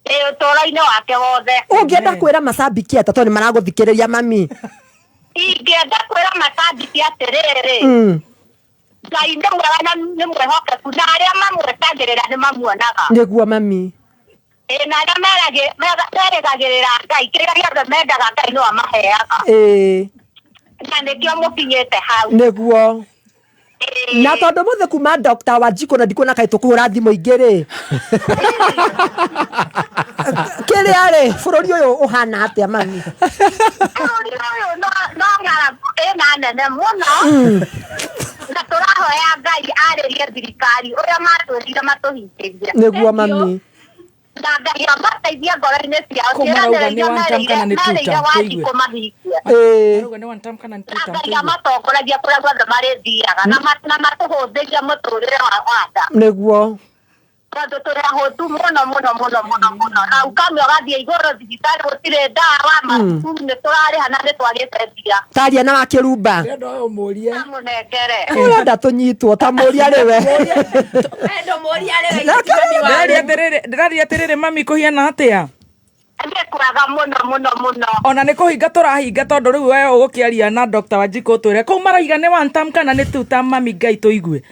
å tå ro-inä wake wothe å ngä enda kwä ra macambiki ata tondå nä maragå thikä rä ria mami ingĩenda kwĩra macambiki atĩrĩrĩ Ngai nĩ mwega na nĩ mwĩhokeku na arĩa mamwetagĩrĩra nĩ mamuonaga nĩguo mami na arĩa merĩgagĩrĩra Ngai kĩrĩa gĩothe mendaga Ngai no amaheaga na nĩkĩo mũkinyĩte hau nĩguo na tondå må thä kuma Dr. Wanjikå na ndikuona kaä tå kå hå ra thimå ingä rä kä rä a rä bå rå ri å yå å hana atä a mami bå rå ri å yå no ng'aragu ĩna nene mũno na tå rahoya Ngai arĩrie thirikari ũrĩa matwĩrire matũhingĩrie nĩguo mami na Ngai amateithie ngoro-inĩ ciao ciĩranĩire Wanjikũ mahingie Ngai amatongoragia kũrĩa guothe marĩthiaga na matũhũthĩrie mũtũrĩre wa nda nĩguo tondũ tũrĩ ahũtu mũno na ukamwe ũgathiĩ igũrũ thibitarĩ gũtirĩ ndawa mathukuru nĩ tũrarĩha na nĩ twagĩte mbia taria na wakä rumba mũnengere ũrenda tå nyitwo ta må ria rä we ndĩraria atĩrĩrĩ mami kũhiana atĩa nĩ kwega mũno ona nĩ kũhinga tũrahinga tondũ rĩu we ũgũkĩaria na Dr. Wanjikũ ũtwĩre kũu maraiga nĩ one time kana nĩ two time mami Ngai tũigue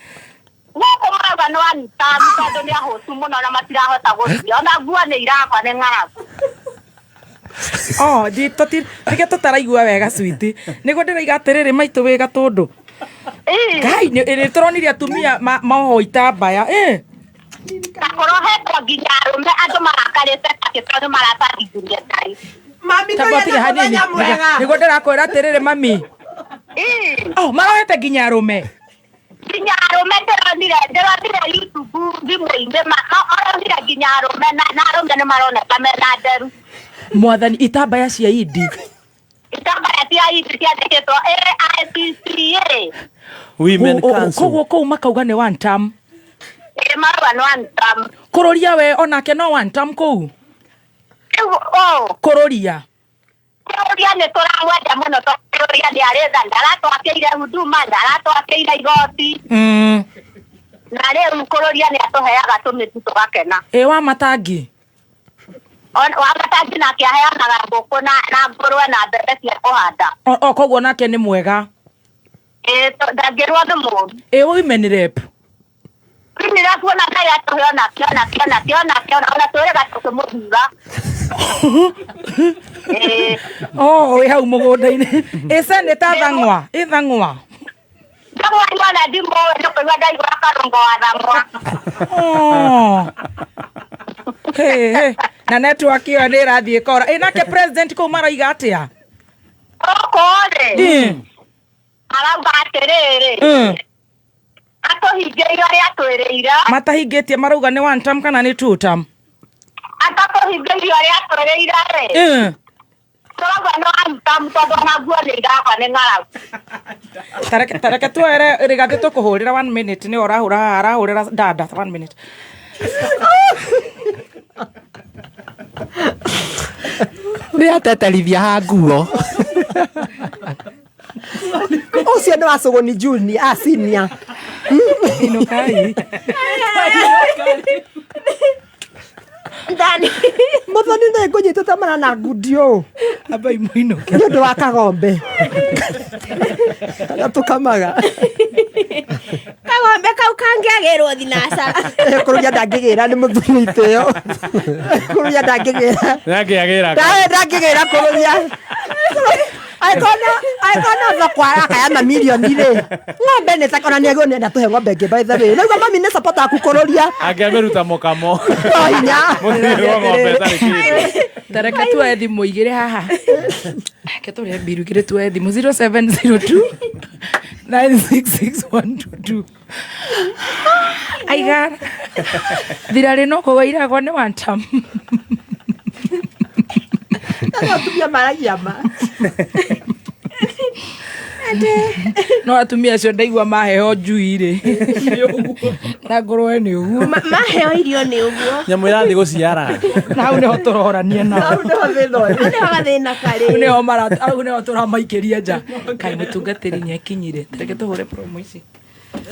gũkũ marauga nĩ one time tondũ nĩ ahũtu mũno na matirahota gũthiĩ ona nguo nĩ irakwa nĩ ng'aragu rĩke tũtaraigua wega switi nĩguo ndĩraiga atĩrĩrĩ maitũ wĩ gatũndũ Ngai nĩ tũronire atumia maoho itambaya na kũrohetwo nginya arũme andũ marakarĩte takĩ tondũ maratarithĩria Ngai nĩguo ndĩrakwĩra atĩrĩrĩ mami marohete nginya arũme nginya arũme ndĩronire YouTube thimũ-inĩ maronire nginya arũme na arũme nĩ maroneka mena nderu mwathani itambaya cia idi itambaya cia idi ciandĩkĩtwo AICCA Women Council koguo kũu makauga nĩ one time marwa no antam. Kuroria we onake no antam kou. Kuroria. Kuroria ne turamwenda muno to kuroria ni arenda ndaratwakeire huduma ndaratwakeire igoti. Na leo kuroria ni atuheaga tumitu tugakena. Wa matangi. Wa matangi na kiaheanaga ngũkũ na ngũrwe na mbembe cia kũhanda. Koguo nake ni mwega. Ndangĩrwo nĩ mũũru. Women rep. Women rep ona kai atuheana kiona ona twĩrĩga tũkĩmũthuga. Wĩ hau mũgũnda-inĩ. Seneta Thang'wa, Thang'wa. Thang'wa nĩona ndimũĩ nĩ kũigua ndaigua Karũngũ wa Thang'wa. Na network ĩyo nĩ ĩrathiĩ kora. Nake president kũu maraiga atĩa? Rĩ. Arauga atĩrĩrĩ. Atũhingĩire ũrĩa atwĩrĩire. Matahingĩtie marauga nĩ one term kana nĩ two term? Atatũhingĩire ũrĩa atwĩrĩire rĩ. Turauga no one term tondũ naguo nĩ iraga nĩ ng'aragu. Tareke tuere Rigathi tũkũhũrĩra 1 minute nĩ arahũrĩra dada 1 minute. Nĩ ateterithia ha nguo. Ucio nĩ wa Sogoni Junior, senior. Inukai. Ndani. Muthoni nĩ ngũnyitĩte mana na ngudio. Amba imuinuke. Nĩ ũndũ wa kagombe. Gatukamaga. Kagombe kau kangĩagĩrwo thinacara. Kururia ndangĩgĩra nĩ mũthuri itĩo. Kururia ndangĩgĩra. Ndangĩagĩra. Ndangĩgĩra kururia. Aikona zakwara kaya na milioni rĩ. Ng'ombe nĩ takona nĩ agone na tuhe ng'ombe ngĩ by the way. Nĩguo mami nĩ support akukururia. Angĩameruta mokamo. Oinya. Tareke tuoe thimũ igĩrĩ haha. Ke tũrĩa mbiru igĩrĩ tuoe thimũ 0702 966 Aiga. Thirarĩ no kũgũiragwo nĩ one term. Atumia maragia ma. No atumia acio ndaigua maheo njui rĩ. Na ngũrwe nĩ ũguo. Maheo irio nĩ ũguo. Nyamũ irathiĩ gũciara. Na hau nĩho tũrorania nao. Hau nĩho gathĩna karĩ. Hau nĩho tũramaikĩria nja. Kaĩ mũtungatĩri nĩakinyire. Tareke tũhũre promo ici.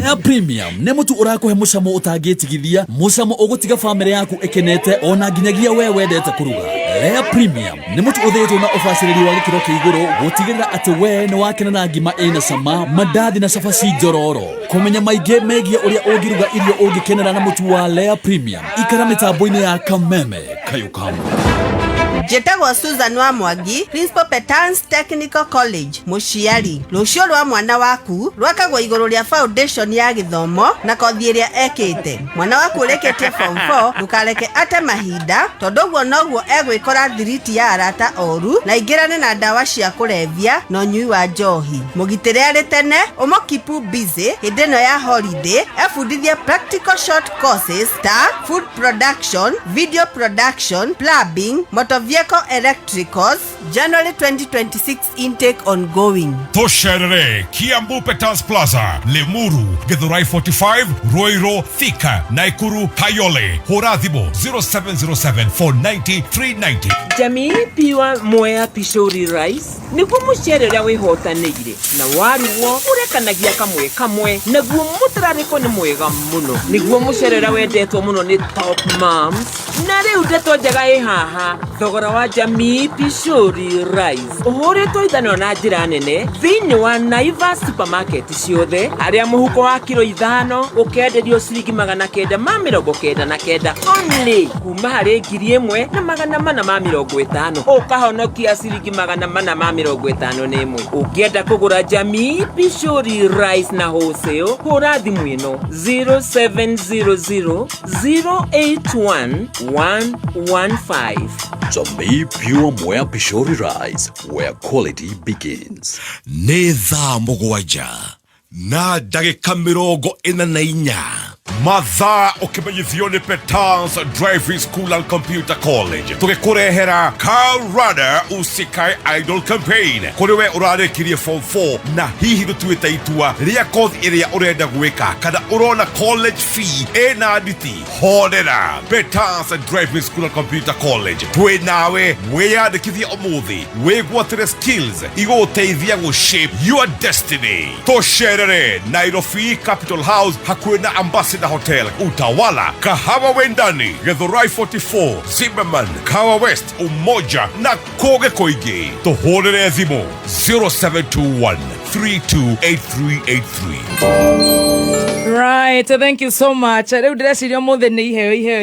Air Premium nĩ mũtu ũrakũhe mũcamo ũtangĩtigithia, mũcamo ũgũtiga famĩlĩ yaku ĩkenete ona nginyagia we wendete kũruga. Air Premium nĩ mũtu ũthĩĩtwo na ũbacĩrĩri wa gĩkĩro kĩa igũrũ gũtigĩrĩra atĩ we nĩ wakena na ngima ĩna cama, mandathi na cabaci njororo. Kũmenya maingĩ megiĩ ũrĩa ũngĩruga irio ũngĩkenera na mũtu wa Air Premium, ikara mĩtambo-inĩ ya Kameme Kayukamo. Njĩtagwo Susan wa Mwangi, Principal Petans Technical College, mũciari. Rũciũ rwa mwana waku rwakagwo igũrũ rĩa foundation ya gĩthomo na kothi ĩrĩa ekĩte. Mwana waku ũrĩkĩtie form 4 ndũkareke ate mahinda, tondũ ũguo noguo egwĩkora thiriti ya arata oru na ingĩrane na ndawa cia kũrebia na ũnyui wa njohi. Mũgitĩre arĩ tene, ũmũkipu busy hĩndĩ ĩno ya holiday, ebundithie practical short courses ta food production, video production, plumbing, motor vehicle electricals. January 2026 intake ongoing. Tosherere Kiambu Petans Plaza, Lemuru, Githurai 45, Roiro, Thika, Naikuru, Kayole. Hũra thimũ 0707490390. Jamii piwa Mwea Pishori Rice nĩguo mũcere ũrĩa wĩhotanĩire na waruguo ũrekanagia kamwe kamwe, naguo mũtararĩko nĩ mwega mũno, nĩguo mũcere ũrĩa wendetwo mũno nĩ Top Moms. Na rĩu ndeto njega ĩ haha, thogora wa Jamii Pishori Rice ũhũrĩtwo ithanĩro na njĩra nene thĩinĩ wa Naivas supermarket ciothe, harĩa mũhuko wa kilo 5 ũkenderio ciringi 999 only, kuma harĩ 1,450 ũkahonokia ciringi 451. Ũngĩenda kũgũra Jamii Pishori Rice na wholesale, hũra thimũ ĩno 0700 081 115. Jamii Pure Mwea Pishori Rice, where quality begins. Nĩ thaa mũgwanja na ndagĩka 44 mathaa ukimenyithio ni Petans Driving School and Computer College tugikurehera Karada Usikae Idol Campaign kuriwe urarikirie form 4 na hihi gutuite itua ria kothi iria urenda gwika kana urona college fee ena nditi hodera Petans Driving School and Computer College twi nawe wiyandikithie umuthi wigwatire skills iguteithia gu shape your destiny tosherere Nairobi Capital House hakuhi na Ambassador Hotel Utawala Kahawa Wendani Githurai 44 Zimmerman Kawa West Umoja na Koge Koige tuhorere thimo 0721 328383. Right, thank you so much. Riu ndĩreciria mũthĩ nĩ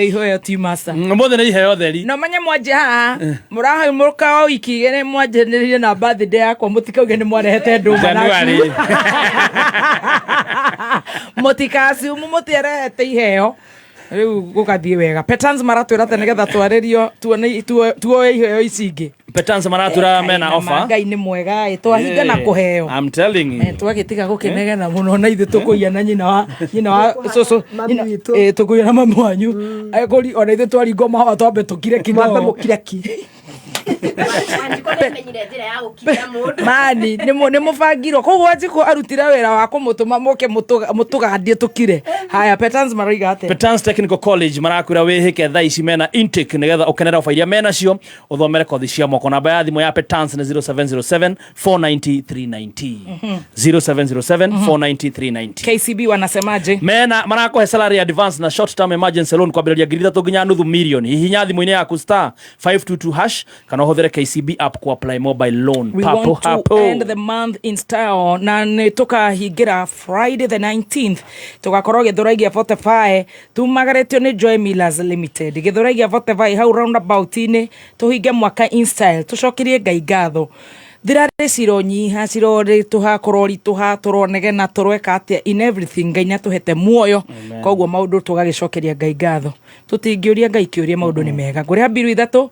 iheo ti master. Mũthĩ nĩ iheo theri. No manye mwanje haha mũrahaimũka o wiki igĩrĩ mwanjĩrĩirie na birthday yakwa mũtikauge nĩ mwarehete ndũma na mũtikasiumu mũtierehete iheo. Riu gũgathiĩ wega. Petans maratwĩra atĩ nĩgetha twarĩrio tuoe iheo ici ingĩ. Petans maratwĩra mena offer. Ngai nĩ mwega twahinga na kũheo. I'm telling you. Twagĩtiga gũkenegena mũno na ithuĩ tũkũia na nyina wa cũcũ tũkũia na mamu wanyu agũri ona ithuĩ twaringwo mahoa twambe tũkire kinyambe mũkire ki mani nĩ mũbangirwo koguo Wanjikũ arutire wĩra wa kũmũtũma mũke mũtũgandie tũkire. Haya, Petans maroiga atĩ Petans Technical College marakwĩra wĩhĩke thaa ici mena intake nĩgetha ũkenera ofa iria menacio ũthomere kothi cia moko. Namba ya thimũ ya Petans nĩ 0707 490 390 0707 490 390. KCB wanasemaje? Mena marakohe salary advance na short term emergency loan kwambĩrĩria ngiri 3 nginya nuthu milioni. Hihinya thimũ-inĩ yaku *522# kana ũhũthĩre KCB app ku apply mobile loan. We want to end the month in style na nĩ tũkahingira Friday the 19th tugakorwo Gĩthũrai 45 tumagaretio nĩ Joy Millers Limited Gĩthũrai 45 hau roundabout-inĩ tuhinge mwaka in style tucokirie Ngai ngatho. Thirarĩ cironyiha cirorĩ tuhakorori turonegena turweka atia in everything Ngai natuhete muoyo koguo maundu tugagĩcokeria Ngai ngatho tutingĩũria Ngai kĩũria maundu nĩ mega ngũrĩa mbiru ithatũ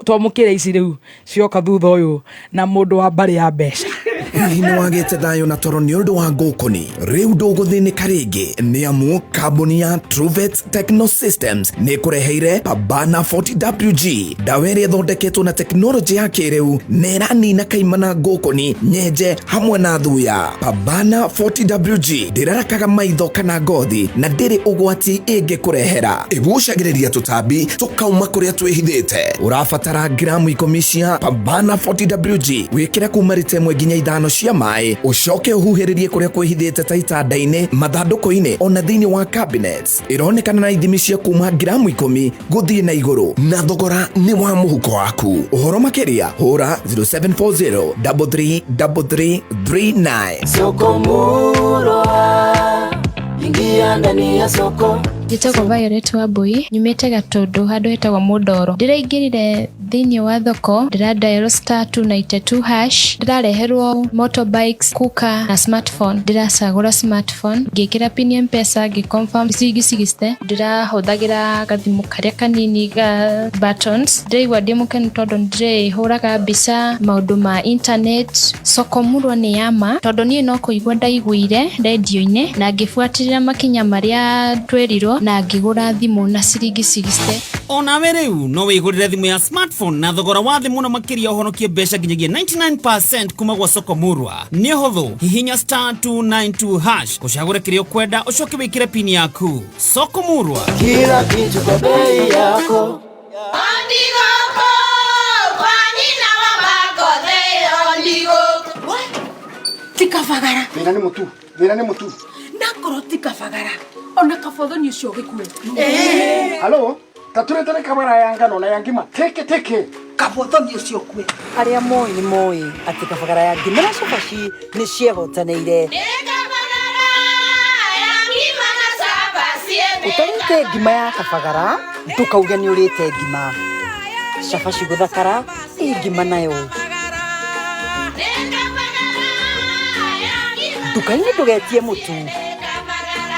twamũkĩre ici rĩu cioka thutha ũyũ na mũndũ wa mbarĩ ya mbeca. Hihi nĩ wagĩte thayũ na toro nĩ ũndũ wa ngũkũni rĩu ndũgũthĩnĩka rĩngĩ nĩ amu kambuni ya Truvet Techno Systems nĩ kũreheire Pabana 40WG ndawa ĩrĩa ĩthondeketwo na tekinoronjĩ ya kĩrĩu na ĩranina kaimana ngũkũni nyenje hamwe na thuya. Pabana 40WG ndĩrarakaga maitho kana ngothi na ndĩrĩ ũgwati ĩngĩkũrehera ĩgucagĩrĩria tũtambi tũkauma kũrĩa twĩhithĩte. Ũrabatara gramu 10 cia Pabana 40WG wĩkĩra kuma rita 1 nginya 5 cia maĩ ũcoke ũhuhĩrĩrie kũrĩa kwĩhithĩte ta itanda-inĩ mathandũkũ-inĩ ona thĩinĩ wa cabinets. Ĩronekana na ithimi cia kuma gramu 10 gũthiĩ na igũrũ na thogora nĩ wa mũhuko waku. Ũhoro makĩria hũra 0740333339. Soko Murwa, ingia ndani ya soko. Njĩtagwo Violet Wambui, nyumĩte Gatũndũ handũ hetagwo Mũndoro. Ndĩraingĩrire thĩinĩ wa thoko, ndĩradial *292#, ndĩrareherwo motorbikes, cooker na smartphone. Ndĩracagũra smartphone, ngĩkĩra pin ya M-Pesa, ngĩconfirm cigiste, ndĩrahũthagĩra gathimũ karĩa kanini ga buttons. Ndĩraigua ndĩ mũkenu tondũ ndĩrĩhũraga mbica maũndũ ma internet. Soko Murwa nĩ yama tondũ niĩ no kũigua ndaiguire radio-inĩ na ngĩbuatĩrĩra makinya marĩa twerirwo na ngĩgũra thimũ na *60. Onawe rĩu no wĩgũrĩre thimũ ya smartphone na thogora wa thĩ mũno makĩria ũhonokie mbeca nginyagia 99% kuma gwa Soko Murwa. Nĩ ũhũthũ, hihinya *292# ũcagũre kĩrĩa ũkwenda ũcoke wĩkĩre pin yaku. Soko Murwa, kila kitu kwa bei yako. Tikafagara. Wĩra nĩ mũtu. Ndakoro tikafagara. Ona kabotho nĩ ũcio gĩkue. Halo, tatũretane kamera ya ngano na ya ngima. Teke. Kabotho nĩ ũcio kue. Arĩa moĩ nĩ moĩ atĩ kabagara ya ngima na cabaci nĩ ciĩhotanĩire. Ũtarĩte ngima ya kabagara, ndũkauge nĩ ũrĩte ngima. Cabaci gũthakara, ngima nayo. Nduka-inĩ ndũgetie mũtu.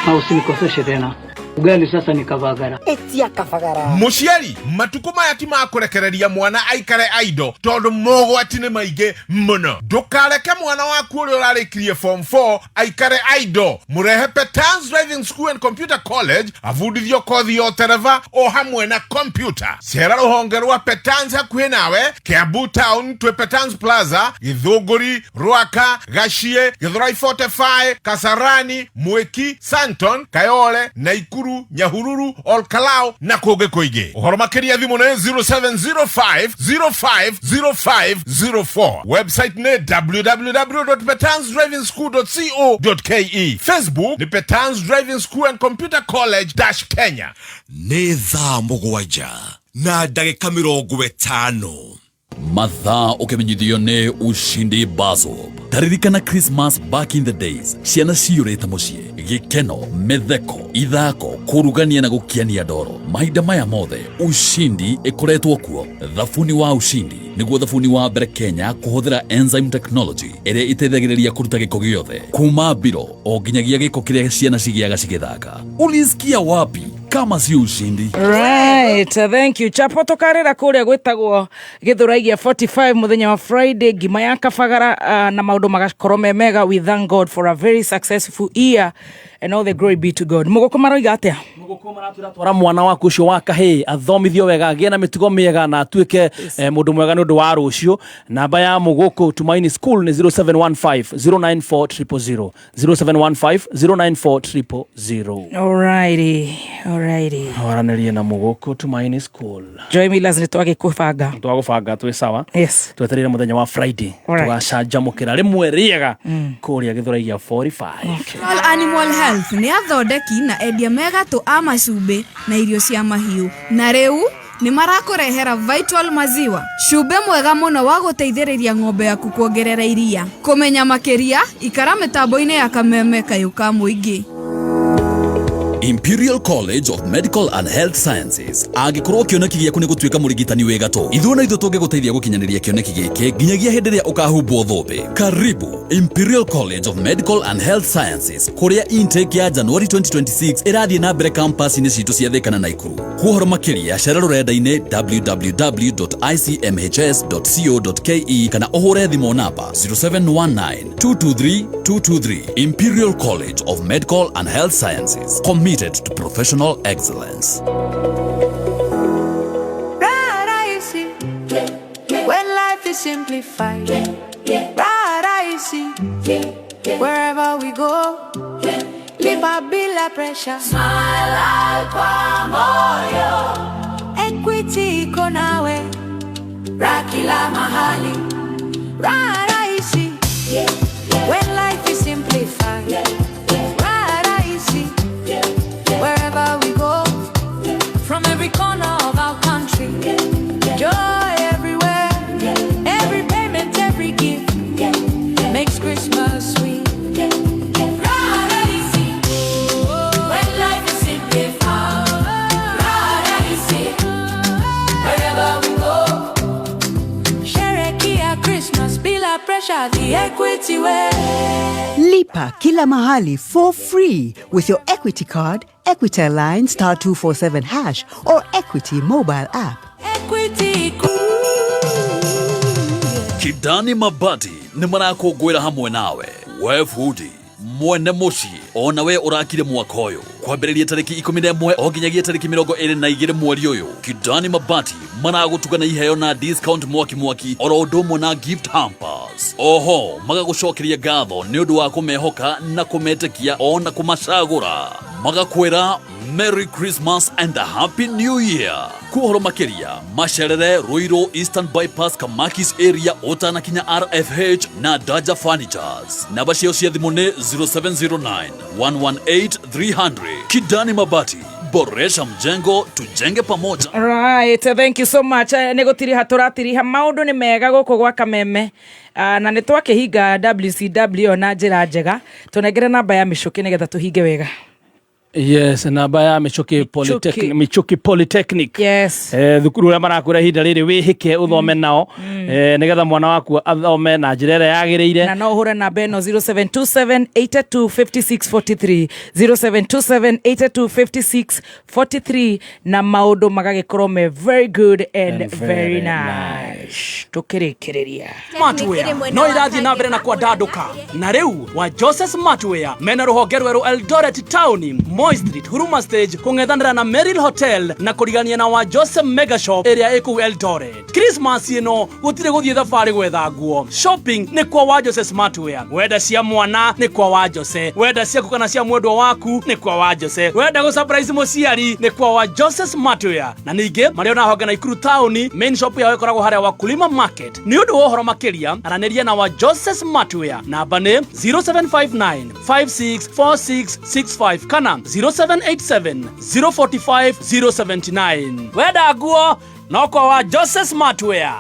Na usinikoseshe tena. Ugali sasa ni Kavagara. Etia Kavagara. Muciari matuko maya ti makurekereria mwana aikare aido tondu mogwati ni maige muno. Ndukareke mwana waku uri urarikirie form 4 aikare aido. Murehe Petans Driving School and Computer College avudithio kothi yo tereva o hamwe na computer. Cera ruhonge rwa Petans hakuhi nawe Kiambu Town twe Petans Plaza, Githunguri, Ruaka, Gashie, Githurai 45, Kasarani, Mweki, Santon, Kayole, Naikuru, Nyahururu, Olkalao na Koge Koige. Uhoro makiria thimu ne 0705050504. Website ne www.petansdrivingschool.co.ke. Facebook ni Petans Driving School and Computer College -Kenya. Nĩ thaa mũgwanja na ndagĩka 50. Mathaa ũkĩmenyithio nĩ Ushindi Bazob. Taririkana Christmas back in the days. Ciana ciũrĩte mũciĩ, gĩkeno, mĩtheko, ithako, kũrugania na gũkiania ndoro. Mahinda maya mothe Ushindi ĩkoretwo kuo. Thabuni wa Ushindi nĩguo thabuni wa mbere Kenya kũhũthĩra enzyme technology ĩrĩa ĩteithagĩrĩria kũruta gĩko gĩothe kuma biro o nginyagia gĩko kĩrĩa ciana cigĩaga cigĩthaka. Ulisikia wapi kama si Ushindi? Right, thank you. Chapo tokarĩra kũrĩa gwĩtagwo Gĩthũraigia 45 mũthenya wa Friday, ngima ya Kabagara na maũndũ magakorwo me mega. We thank God for a very successful year and all the glory be to God. Mũgũkũ maroiga atĩa? Mũgũkũ maratwara mwana waku ũcio wa kahĩĩ athomithio wega, agĩe na mĩtugo mĩega na atuĩke mũndũ mwega nĩ ũndũ wa rũciũ. Namba ya Mũgũkũ Tumaini School ni 0715094000, 0715094000. Alrighty. Waranĩrie na Mũgũkũ Tumaini School. Joy Millers nĩ twagĩkũbanga. Twagũbanga twĩ sawa. Yes. Twetereire mũthenya wa Friday. Tũgacanjamũkĩra rĩmwe rĩega kũrĩa Gĩthũraigia 45. Animal Health nĩ athondeki na endia megatũ a macumbĩ na irio cia mahiũ. Na rĩu nĩ marakũrehera Vital Maziwa, cumbĩ mwega mũno wa gũteithĩrĩria ng'ombe yaku kuongerera iria. Kũmenya makĩria, ikara mĩtambo-inĩ ya Kameme Kayũ ka Mũingĩ. Imperial College of Medical and Health Sciences agĩkorwo kĩoneki gĩaku nĩ gũtuĩka mũrigitani wĩ gatũ. Ithuĩ na ithuĩ tũngĩgũteithia gũkinyanĩria kĩoneki gĩkĩ nginyagia hĩndĩ ĩrĩa ũkahumbwo thũmbĩ. Karibu Imperial College of Medical and Health Sciences, kũrĩa intake ya January 2026 ĩrathiĩ na mbere campus-inĩ citũ cia Thika na Naikuru. Kuohoro makĩria cera rũrenda-inĩ www.icmhs.co.ke kana ũhũre thimũ namba 0719223223. Imperial College of Medical and Health Sciences, committed to professional excellence. When life is simplified, wherever we go, live a bila pressure. Smile kwa moyo, equity iko nawe, rakila mahali. Rahisi, when life is simplified. Wherever we go, from every corner of our country, joy everywhere, every payment, every gift makes Christmas sweet. When life is simplified, wherever we go, Sherekia Christmas bila pressure, the Equity way. Lipa kila mahali for free with your Equity card, Equity Line *247# or Equity mobile app. Equity Kidani Mabati nĩ marakũngũĩra hamwe nawe. We Foodie mwene mũciĩ ona we ũrakire mwaka ũyũ kwambĩrĩria tarĩki 11 o nginyagia tarĩki 22 mweri ũyũ. Kidani Mabati maragũtuga na iheo na discount mwaki oro ũndũ ũmwe na gift hampers. Oho magagũcokeria ngatho nĩ ũndũ wa kũmehoka na kũmetĩkia ona kũmacagũra. Magakwĩra Merry Christmas and a Happy New Year. Kuohoro makĩria macerere Ruiru Eastern Bypass Kamakis area ũtanakinya RFH na Daja Furnitures. Namba ciao cia thimũ nĩ 0709 118 300. Kidani Mabati, boresha mjengo, tujenge pamoja. Right, thank you so much. Negotiriha tũratiriha maũndũ nĩ mega gũkũ gwa Kameme. Na nĩ twakĩhinga WCW na njĩra njega. Tũnengere namba ya mĩcũkĩ nĩgetha tũhinge wega. Yes, namba ya Michuki Polytechnic. Yes. Thukuru ya marakura hinda riri wihike uthome nao. Nigetha mwana waku athome na njira ĩrĩa yagĩrĩire. Na no ũhure namba ĩno 0727825643 0727825643 na maũndũ magagĩkorwo me very good and very nice. Tukĩrĩkĩrĩria. Smartwear no irathiĩ na mbere na kwandandũka na rĩu wa Joseph Smartwear mena rũhonge rwerũ Eldoret Town, Moi Street, Huruma Stage, kũng'ethanĩra na Merrill Hotel na kũrigania na wa Joseph Mega Shop ĩrĩa ĩkũu Eldoret. Christmas ĩno gũtirĩ gũthiĩ thabarĩ gwetha nguo. Shopping nĩ kwa wa Joseph Smartwear. Wenda cia mwana nĩ kwa wa Joseph. Wenda cia kukana cia mwendwa waku nĩ kwa wa Joseph. Wenda go surprise mũciari nĩ kwa wa Joseph Smartwear. Na ningĩ marĩ na honge na Ikuru Town, main shop yao ĩkoragwo harĩa Wakulima Market. Nĩ ũndũ wa ũhoro makĩria aranĩria na wa Joseph Smartwear. Namba nĩ 0759 564665 kana 0787 045 079. Wenda nguo no kwa wa Joseph Smartwear.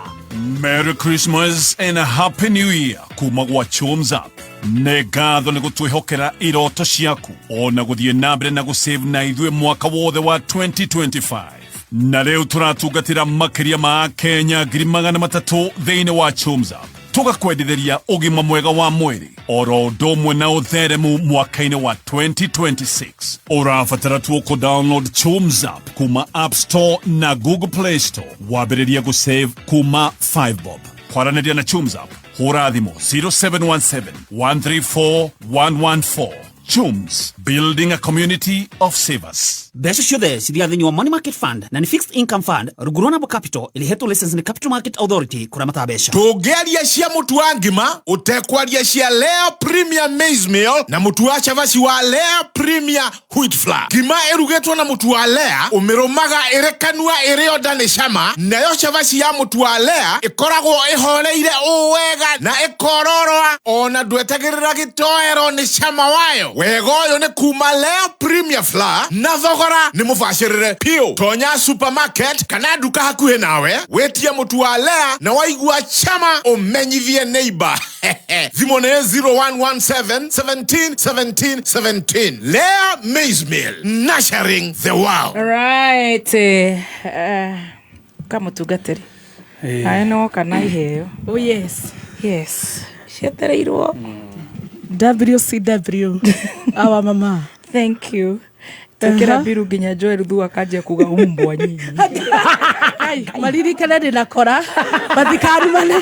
Merry Christmas and a Happy New Year kuma gwa Chums Up. Nĩ ngatho nĩ gũtwĩhokera iroto ciaku ona gũthiĩ na mbere na gũsave na ithuĩ mwaka wothe wa 2025. Na rĩu tũratungatĩra makĩria ma Kenya 300,000 thĩinĩ wa Chums Up. Tugakwendithĩria ũgima mwega wa mwĩrĩ oro ũndũ ũmwe na ũtheremu mwaka-inĩ wa 2026. Ũrabatara tu kũdownload Chums Up kuma App Store na Google Play Store. Wambĩrĩria gũsave kuma 5 bob. Kwaranĩria na Chums Up hũra thimũ 0717 134 114. Chums, building a community of savers. Mbeca ciothe cithiaga thĩinĩ wa Money Market Fund na nĩ Fixed Income Fund rungu rwa Capital ĩrĩhetwo license nĩ Capital Market Authority kũramata mbeca. Tũngĩaria cia mũtu wa ngima ũtekwaria cia Lea Premium Maize Meal na mũtu wa chavaci wa Lea Premium Wheat Flour. Ngima ĩrugĩtwo na mũtu wa Lea ũmĩrũmaga ĩrĩ kanua ĩrĩ onda nĩ cama, nayo chavaci ya mũtu wa Lea ĩkoragwo ĩhoreire wega na ĩkororoa ona ndwetagĩrĩra gĩtoero nĩ cama wayo. Wega ũyũ nĩ kuma Lea Premium Flour na thogora nĩ mũbacĩrĩre piũ. Tonya supermarket kana nduka hakuhĩ nawe wetie mũtu wa Lea na waigua chama ũmenyithie neighbor. Thimũ nĩ 0117 17 17 17. Lea Maize Meal, nurturing the world. Right. Kama tugateri. Aino kana iheo. Oh yes. Yes. Shetereirwo. WCW. Our mama. Thank you. Tukira biru ginya Joel thu akaje kuga umbwa nyinyi. Ai, maririkana ndinakora. Mathikarumane.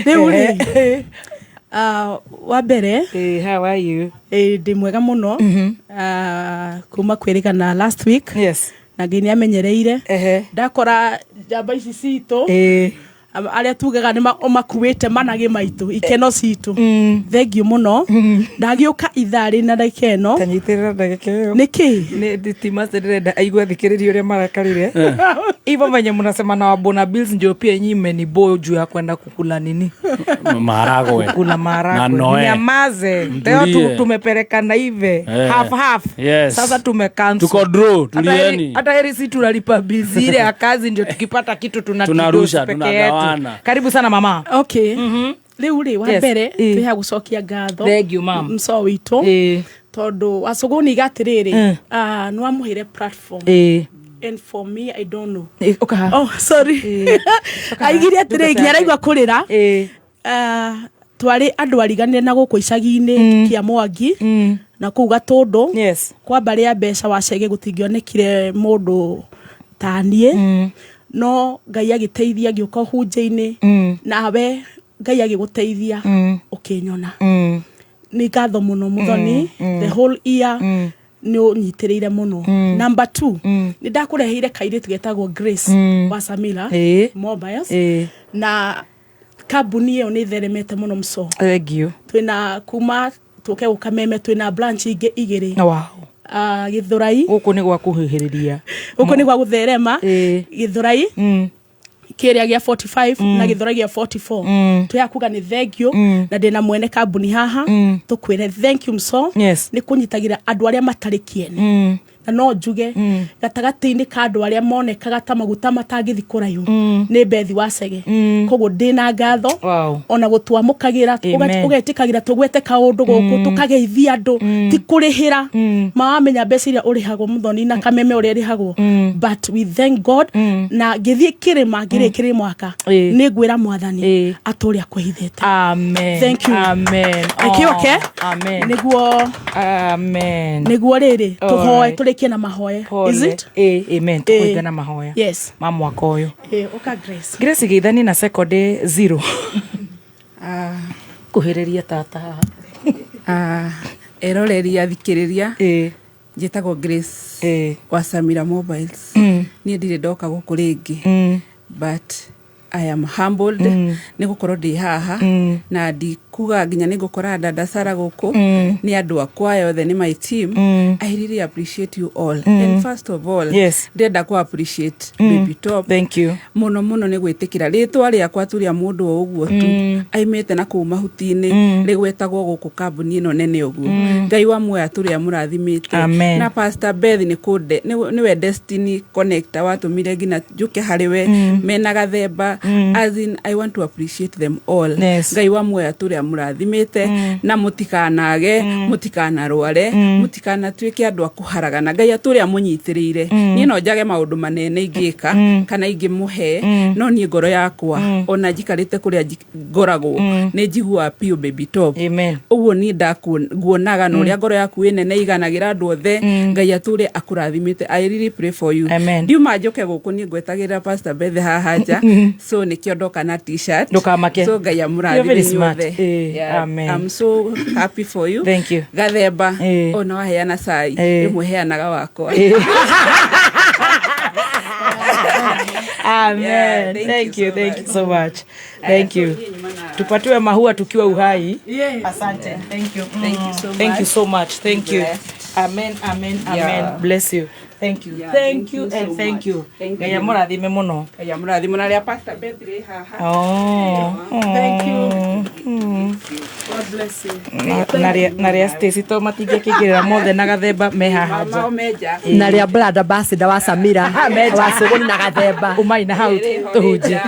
Reuri. Wa mbere. How are you? Ndi mwega muno. Kuma kwĩrĩkana last week. Yes. Na ngini amenyereire. Ndakora jamba ici cito. Aria tugaga nĩ makuĩte manage maitũ ikeno citũ. Thengiũ mũno. Ndagĩũka itharĩ na ndagĩka ĩno. Tanyitirĩra ndagĩka ĩyo. Nĩkĩ? Nĩ thitima ndĩrenda aigua thikĩrĩria ũrĩa marakarire. Hivyo venye mnasema na Bona Bills ndio pia nyinyi ni boyo juu ya kwenda kukula nini? Maharagwe. Kukula maharagwe. Nyamaze. Leo tumepelekana hivi. Half. Yes. Sasa tumecancel. Tuko draw, tulieni. Hata heri si tunalipa bills ile ya kazi ndio tukipata kitu tunarusha, tunagawana. Karibu sana mama. Okay. Rĩu wa mbere twiha gũcokia ngatho. Thank you ma'am. Mso witũ. Tondu wacuguni gatirĩrĩ. Nĩ wamũhire platform. And for me I don't know. Okay. Oh sorry. Aigire atĩrĩ nginya araigua kũrĩra. Twarĩ andũ ariganire na gũkũ icagi-inĩ kia Mwangi na kũu Gatũndũ. Yes. Kwa mbarĩ ya mbeca wacege gũtingĩonekire mũndũ ta niĩ. No Ngai agĩteithia ngĩũka hunjĩ-inĩ nawe Ngai agĩgũteithia ũkĩnyona. Nĩ ngatho mũno Mũthoni the whole year nĩ ũnyitĩrĩire mũno. Number 2 nĩ ndakũreheire kairĩtu getagwo Grace wa Samila Mobiles na kambuni ĩyo nĩ theremete mũno Mso. Thank you. Twĩna kuma tũke ũkameme twĩna branch ingĩ igĩrĩ. Wow. Gĩthũrai gũkũ nĩ gwa kũhĩhĩrĩria gũkũ nĩ gwa gũtherema Gĩthũrai kĩrĩa gĩa 45 na Gĩthũrai gĩa 44 tũyakuga nĩ thank you na ndĩna mwene kambuni haha tũkwĩre thank you Mso nĩ kũnyitagĩra andũ arĩa matarĩ kĩene na no njuge gatagati-inĩ ka andũ arĩa monekaga ta maguta matangithi kũraihu nĩ Bethi Wacege koguo ndĩna ngatho ona gũtwamũkagĩra ũgetĩkagĩra tũgwete kaũndũ gũkũ tũkageithia andũ ti kũrĩhĩra mawamenya mbeca iria ũrĩhagwo Muthoni na Kameme ũrĩa ũrĩhagwo but we thank God na ngĩthiĩ kĩrĩma ngĩrĩkĩrĩ mwaka nĩ ngwĩra Mwathani atũrĩa kwĩhithĩte. Amen. Thank you. Amen. Akĩoke Amen. nĩguo Amen. nĩguo rĩrĩ tũhoe tũrĩkie na mahoya. Is it? Amen. Tũkũiga na mahoya. Yes. Ma mwaka ũyũ. Oka Grace. Grace geithani na second 0. Kuhĩrĩria tata haha. Eroreria thikĩrĩria. Njĩtagwo Grace wa Samira Mobiles. Niĩ ndirĩ ndoka gũkũ rĩngĩ. But I am humbled nĩ gũkorwo ndĩ haha na ndikuga nginya nĩ ngũkora dada Sara gũkũ nĩ andũ akwa yothe nĩ my team. I really appreciate you all and first of all ndenda ku appreciate Baby Top. Thank you muno nĩ gwĩtĩkĩra rĩtwa rĩakwa tu rĩa mũndũ o ũguo tu aimĩte na kũu mahuti-inĩ rĩgwetagwo gũkũ kambuni ĩno nene ũguo. Ngai wa muoya tũrĩa mũrathimĩte na Pastor Beth nĩwe Destiny Connector watũmire nginya njũke harĩ we mena gathemba. As in, I want to appreciate them all. Ngai wa muoya tũrĩa mũrathimĩte na mũtikanage mũtikanarware mũtikanatuĩke andũ a kũharagana. Ngai atũrĩa mũnyitĩrĩire niĩ no njage maũndũ manene ingĩka kana ingĩmũhe no niĩ ngoro yakwa ona njikarĩte kũrĩa ngoragwo nĩ njiguaga piũ Baby Top. Ũguo niĩ ndakuonaga na ũrĩa ngoro yaku ĩ nene iganagĩra andũ othe. Ngai atũrĩa akũrathimĩte. I really pray for you. Ndiuma njoke gũkũ niĩ ngwetagĩra Pastor Beth haha nja so nikio ndoka na t-shirt so Ngai amũrathime inyuothe. Amen. I'm so happy for you. Thank you. Gathemba ona waheana cai rĩmwe heanaga wakwa. Amen. Thank you so much. Thank you. Tupatiwe mahua tukiwa uhai. Asante. Thank you. Thank you so much. Thank you. Amen. Bless you. Thank you and thank you. Ngai mũrathime mũno. Ngai mũrathime na rĩa Pastor Beth haha. Thank you. God bless you. Na rĩa Stacy to matingĩkĩingĩrĩra mothe na gathemba me haha nja. Na rĩa Brother Ambassador wa Samira wa Suguni na gathemba. Umaina hau tũhunjie.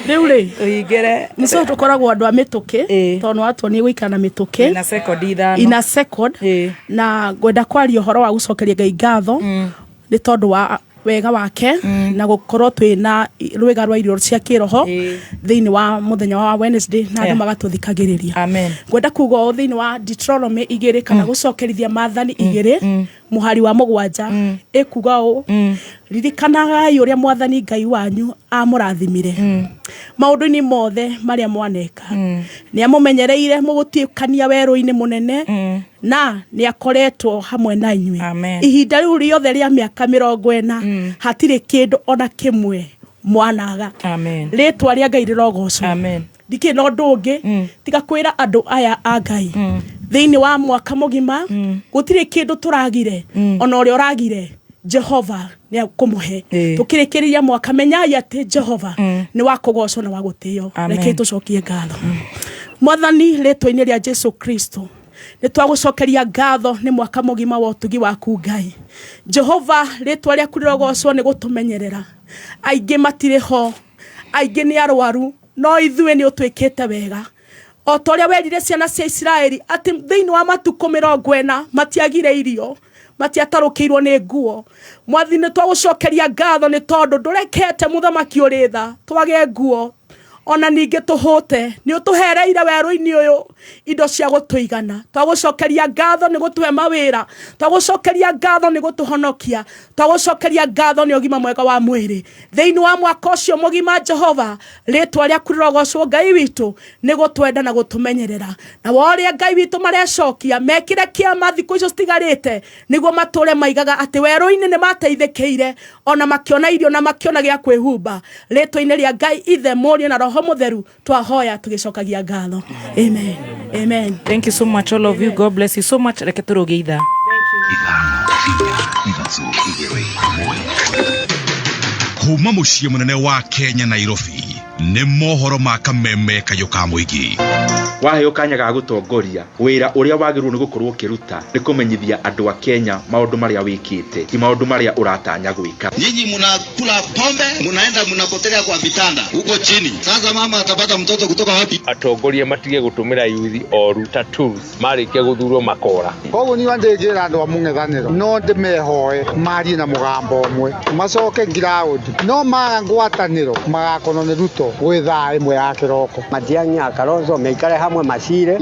Rĩu rĩ tũhingĩre nĩcio tũkoragwo andũ a mĩtũkĩ tondũ watuonie gũikara na mĩtũkĩ ina second na ngwenda kwaria ũhoro wa gũcokeria Ngai ngatho nĩ tondũ wa wega wake na gũkorwo twĩna rwega rwa irio cia kĩroho thĩinĩ wa mũthenya wa Wednesday na andũ magatũthikagĩrĩria. Ngwenda kuga thĩinĩ wa Deuteronomy 2 kana gũcokerithia Maathani 2 muhari wa 7 ĩkuga ũũ ririkanagai ũrĩa Mwathani Ngai wanyu amũrathimire maũndũ-inĩ mothe marĩa mwaneka nĩ amũmenyereire mũgũtiũkania werũ-inĩ mũnene na nĩ akoretwo hamwe na inyuĩ ihinda rĩu rĩothe rĩa mĩaka 40 hatirĩ kĩndũ ona kĩmwe mwanaga. Rĩtwa rĩa Ngai rĩrogocwo. Ndikĩ no ũndũ ũngĩ tiga kwĩra andũ aya a Ngai thĩinĩ wa mwaka mũgima gũtirĩ kĩndũ tũragire ona ũrĩa ũragire Jehova nĩ akũmũhe. Tũkĩrĩkĩrĩria mwaka menyai atĩ Jehova nĩ wa kũgocwo na wa gũtĩo. Reke tũcokie ngatho. Mwathani rĩtwa-inĩ rĩa Jesu Kristo nĩ twagũcokeria ngatho nĩ mwaka mũgima wa ũtugi waku Ngai. Jehova rĩtwa rĩaku rĩrogocwo nĩ gũtũmenyerera. Aingĩ matirĩ ho, aingĩ nĩ arwaru no ithuĩ nĩ ũtwĩkĩte wega. O ta ũrĩa werire ciana cia Isiraeli atĩ thĩinĩ wa matukũ 40 matiagire irio matiatarũkĩirwo nĩ nguo. Mwathi nĩ twagũcokeria ngatho nĩ tondũ ndũrekete mũthamaki ũrĩ tha twage nguo ona ningĩ tũhũte nĩ ũtũhereire werũ-inĩ ũyũ indo cia gũtũigana. Twagũcokeria ngatho nĩ gũtũhe mawĩra, twagũcokeria ngatho nĩ gũtũhonokia, twagũcokeria ngatho nĩ ũgima mwega wa mwĩrĩ thĩinĩ wa mwaka ũcio mũgima. Jehova rĩtwa rĩaku rĩrogocwo Ngai witũ nĩ gũtwenda na gũtũmenyerera na worĩa Ngai witũ marecokia mekĩre kĩama thikũ icio citigarĩte nĩguo matũre maigaga atĩ werũ-inĩ nĩ mateithĩkĩire ona makĩona irio na makĩona gĩa kwĩhumba. Rĩtwa-inĩ rĩa Ngai Ithe Mũriũ na Roho Mũtheru twahoya tũgĩcokagia ngatho. Amen. Thank you so much all of you. God bless you so much. Reke tũrũge itha. Kuma mũciĩ mũnene wa Kenya Nairobi nĩ mohoro ma kameme kayũ ka mũingĩ. Waheo kanya ga gũtongoria wĩra ũrĩa wagĩrĩirwo nĩ gũkorwo ũkĩruta nĩ kũmenyithia andũ a Kenya maũndũ marĩa wĩkĩte, ti maũndũ marĩa ũratanya gwĩka. Nyinyi mnakula pombe, mnaenda mnapotelea kwa vitanda huko chini. Sasa mama atapata mtoto kutoka wapi? Atongoria matige gũtũmĩra yuthi oru ta tools marĩkia gũthurwo makora. Koguo ni wandĩkĩra andũ a mũng'ethanĩro no ndĩmehoe marie na mũgambo ũmwe macoke ngiraũndi no maga ngwatanĩro magakorwo nĩ Ruto gwĩ thaa ĩmwe ya kĩroko. Matiang'i a Kalonzo maikare hamwe macire